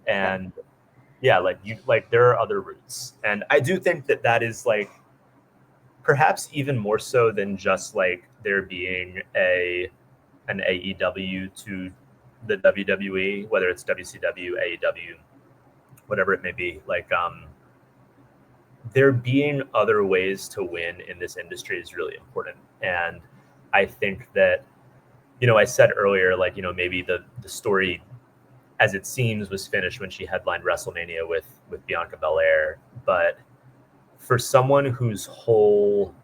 And yeah, like there are other routes. And I do think that is like perhaps even more so than just like there being an AEW to the WWE, whether it's WCW, AEW, whatever it may be. Like there being other ways to win in this industry is really important. And I think that, I said earlier, like, maybe the story as it seems was finished when she headlined WrestleMania with Bianca Belair. But for someone whose whole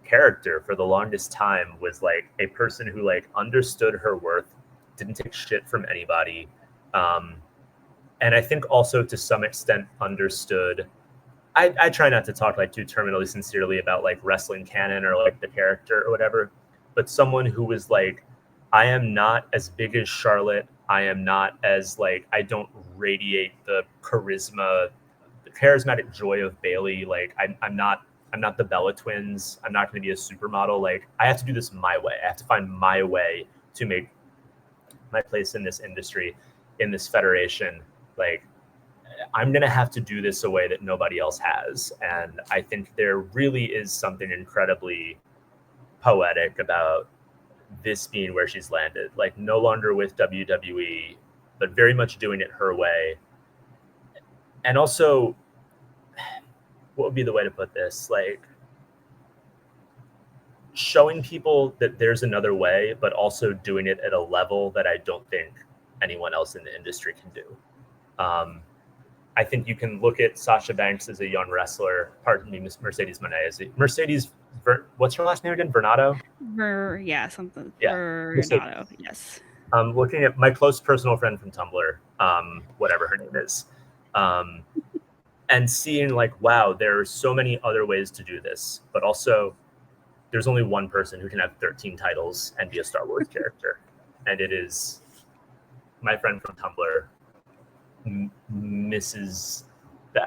character for the longest time was like a person who like understood her worth, didn't take shit from anybody. And I think also to some extent understood, I try not to talk like too terminally sincerely about like wrestling canon or like the character or whatever, but someone who was like, I am not as big as Charlotte. I am not as like, I don't radiate the charisma, the charismatic joy of Bayley. Like I'm not the Bella twins. I'm not going to be a supermodel. Like I have to do this my way. I have to find my way to make my place in this industry, in this federation. Like I'm going to have to do this a way that nobody else has. And I think there really is something incredibly poetic about this being where she's landed, like no longer with WWE, but very much doing it her way. And also, what would be the way to put this? Like showing people that there's another way, but also doing it at a level that I don't think anyone else in the industry can do. I think you can look at Sasha Banks as a young wrestler. Pardon me, Mercedes Moné. Mercedes, what's her last name again? Vernado? Something. Yeah. Vernado, yes. Looking at my close personal friend from Tumblr, whatever her name is, and seeing like, wow, there are so many other ways to do this, but also there's only one person who can have 13 titles and be a Star Wars character, and it is my friend from Tumblr, Mrs.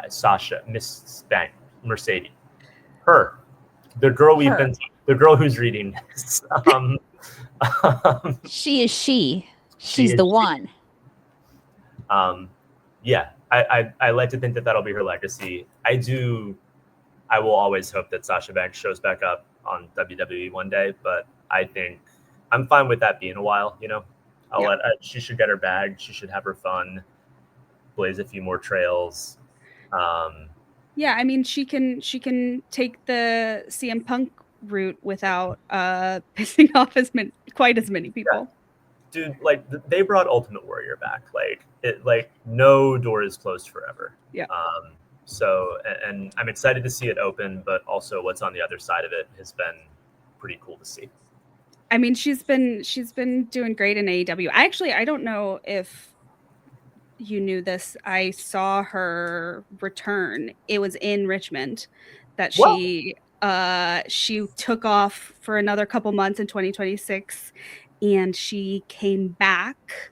Sasha, Miss Bank, Mercedes, her, the girl the girl who's reading this. She is she. She's the one. Yeah, I like to think that that'll be her legacy. I will always hope that Sasha Banks shows back up on WWE one day, but I think I'm fine with that being a while. She should get her bag. She should have her fun. Blaze a few more trails. Yeah, I mean, she can take the CM Punk route without pissing off quite as many people. Yeah. Dude, like they brought Ultimate Warrior back. Like no door is closed forever. Yeah. So and I'm excited to see it open, but also what's on the other side of it has been pretty cool to see. I mean, she's been doing great in AEW. I don't know if you knew this. I saw her return. It was in Richmond that she took off for another couple months in 2026, and she came back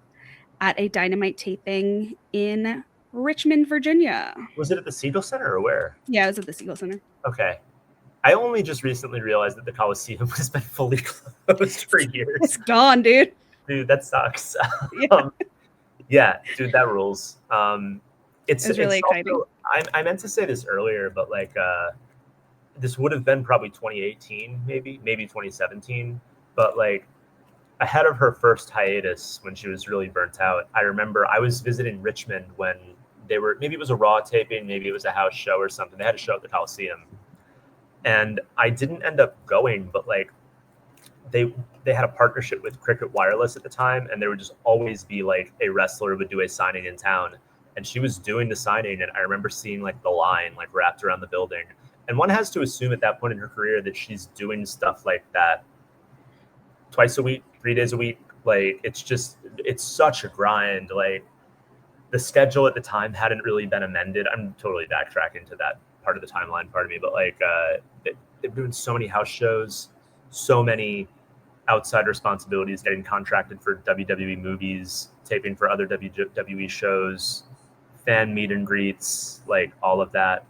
at a Dynamite taping in Richmond, Virginia. Was it at the Siegel Center or where? Yeah, it was at the Siegel Center. Okay. I only just recently realized that the Coliseum has been fully closed for years. It's gone, dude. Dude, that sucks. Yeah. Yeah, dude, that rules. It's really exciting. Also, I meant to say this earlier, but like this would have been probably 2018, maybe 2017. But like ahead of her first hiatus, when she was really burnt out, I remember I was visiting Richmond when maybe it was a Raw taping, maybe it was a house show or something. They had a show at the Coliseum, and I didn't end up going, but like they had a partnership with Cricket Wireless at the time, and there would just always be like a wrestler would do a signing in town, and she was doing the signing, and I remember seeing like the line like wrapped around the building. And one has to assume at that point in her career that she's doing stuff like that twice a week, 3 days a week. Like it's such a grind. Like the schedule at the time hadn't really been amended. I'm totally backtracking to that part of the timeline, part of me, but like they're doing so many house shows, so many outside responsibilities, getting contracted for WWE movies, taping for other WWE shows, fan meet and greets, like all of that.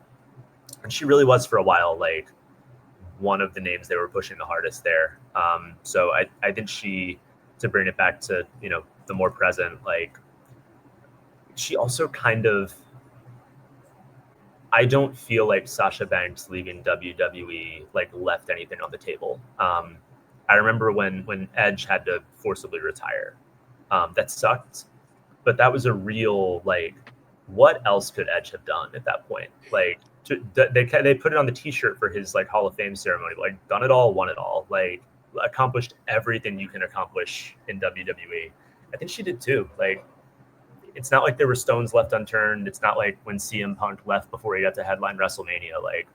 And she really was for a while like one of the names they were pushing the hardest there. So I think to bring it back to, the more present, like she also kind of, I don't feel like Sasha Banks leaving WWE like left anything on the table. I remember when Edge had to forcibly retire. That sucked, but that was a real like, what else could Edge have done at that point? Like they put it on the T-shirt for his like Hall of Fame ceremony. Like done it all, won it all. Like accomplished everything you can accomplish in WWE. I think she did too. Like it's not like there were stones left unturned. It's not like when CM Punk left before he got to headline WrestleMania. Like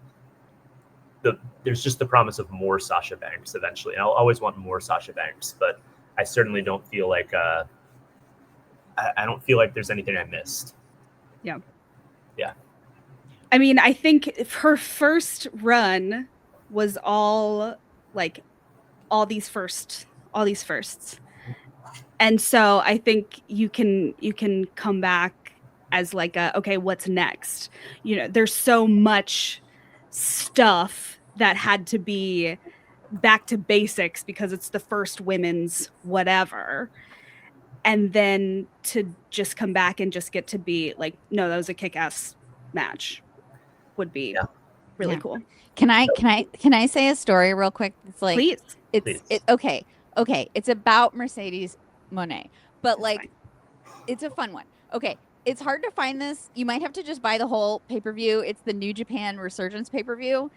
there's just the promise of more Sasha Banks eventually. And I'll always want more Sasha Banks, but I certainly don't feel like I don't feel like there's anything I missed. Yeah. Yeah. I mean, I think her first run was all these firsts. And so I think you can come back as like okay, what's next? There's so much stuff that had to be back to basics because it's the first women's whatever. And then to just come back and just get to be like, no, that was a kick-ass match would be really cool. Can I say a story real quick? It's like, please. Okay. It's about Mercedes Moné, but like, it's a fun one. Okay. It's hard to find this. You might have to just buy the whole pay-per-view. It's the New Japan Resurgence pay-per-view.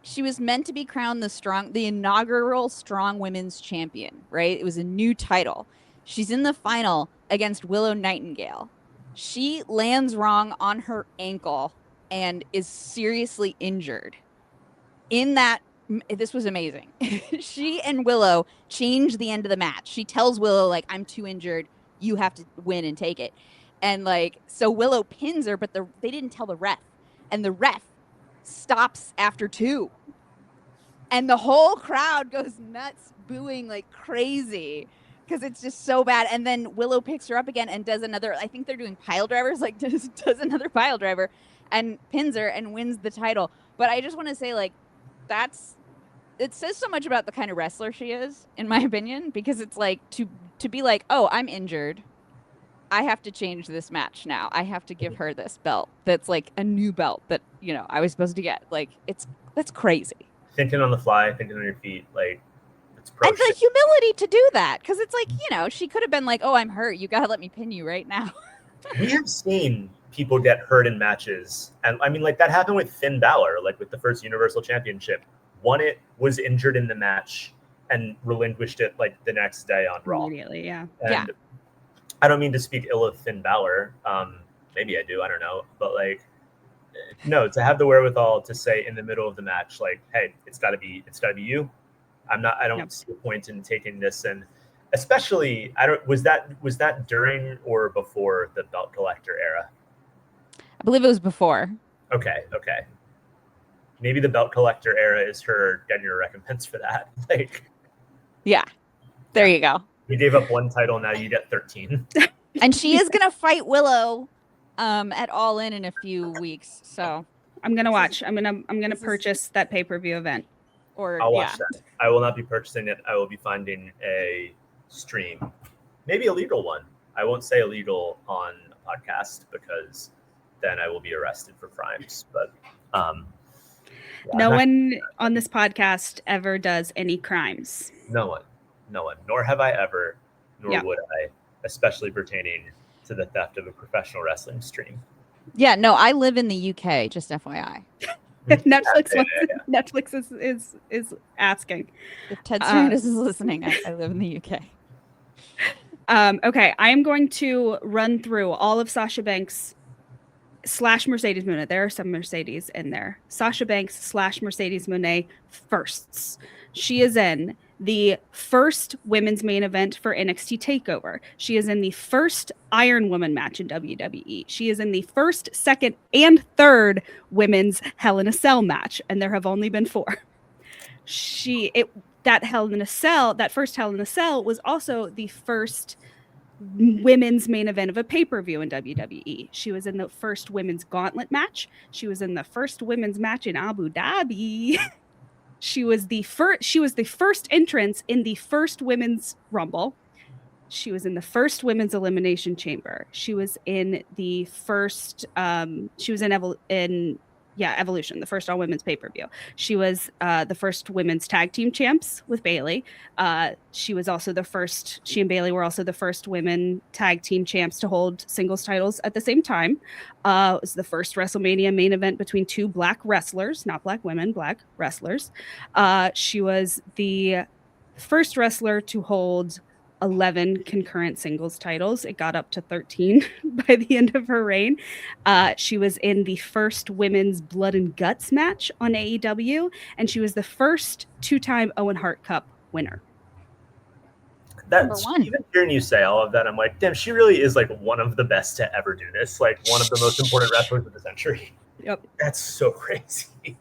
She was meant to be crowned the inaugural Strong Women's Champion, right? It was a new title. She's in the final against Willow Nightingale. She lands wrong on her ankle and is seriously injured. This was amazing. She and Willow change the end of the match. She tells Willow, like, I'm too injured. You have to win and take it. And like, so Willow pins her, but they didn't tell the ref. And the ref stops after 2. And the whole crowd goes nuts, booing like crazy. Because it's just so bad. And then Willow picks her up again and does another, I think they're doing pile drivers, like does another pile driver and pins her and wins the title. But I just want to say, like, it says so much about the kind of wrestler she is, in my opinion, because it's like to be like, oh, I'm injured. I have to change this match now. I have to give her this belt that's like a new belt that, I was supposed to get. Like, that's crazy. Thinking on the fly, thinking on your feet, like, and the humility to do that, because it's like, she could have been like, oh, I'm hurt, you gotta let me pin you right now. We have seen people get hurt in matches, and I mean, like, that happened with Finn Balor, like with the first Universal Championship. Won it, was injured in the match, and relinquished it like the next day on Raw. Immediately, yeah. And I don't mean to speak ill of Finn Balor. Maybe I do, I don't know, but like, no, to have the wherewithal to say in the middle of the match, like, hey, it's gotta be you. I don't see a point in taking this, and especially was that during or before the belt collector era? I believe it was before. Okay. Maybe the belt collector era is her getting her recompense for that. Like, yeah, there you go. You gave up one title, now you get 13. And she is gonna fight Willow at All In a few weeks. So I'm gonna watch. I'm gonna purchase that pay-per-view event. or I'll yeah. watch that. I will not be purchasing it. I will be finding a stream, maybe a legal one. I won't say illegal on a podcast because then I will be arrested for crimes. But yeah, no one on this podcast ever does any crimes. No one. Nor have I ever, nor would I, especially pertaining to the theft of a professional wrestling stream. Yeah, no, I live in the UK, just FYI. Netflix is asking. If Ted Sarandos is listening, I live in the UK. Okay, I am going to run through all of Sasha Banks / Mercedes Moné. There are some Mercedes in there. Sasha Banks / Mercedes Moné firsts. She is in the first women's main event for NXT TakeOver. She is in the first Iron Woman match in WWE. She is in the first, second, and third women's Hell in a Cell match, and there have only been 4. That first Hell in a Cell was also the first women's main event of a pay-per-view in WWE. She was in the first women's gauntlet match. She was in the first women's match in Abu Dhabi. She was the first entrance in the first women's Rumble. She was in the first women's Elimination Chamber. She was in the first Evolution, the first all women's pay-per-view. She was the first women's tag team champs with Bayley. She and Bayley were also the first women tag team champs to hold singles titles at the same time. It was the first WrestleMania main event between 2 black wrestlers, not black women, black wrestlers. She was the first wrestler to hold 11 concurrent singles titles. It got up to 13 by the end of her reign. She was in the first women's Blood and Guts match on AEW, and she was the first 2-time Owen Hart Cup winner. That's even hearing you say all of that, I'm like, damn, she really is like one of the best to ever do this. Like one of the most important wrestlers of the century. Yep. That's so crazy.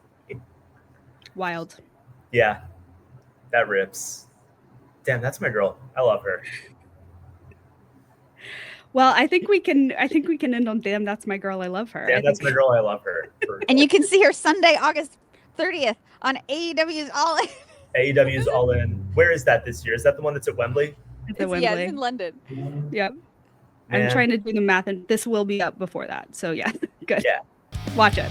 Wild. Yeah. That rips. Damn, that's my girl. I love her. Well, I think we can end on damn, that's my girl. I love her. Damn, that's my girl. I love her. And you can see her Sunday, August 30th on AEW's All In. AEW's All In. Where is that this year? Is that the one that's at Wembley? It's at Wembley. Yeah, it's in London. Yep. Man. I'm trying to do the math, and this will be up before that. So yeah, good. Yeah. Watch it.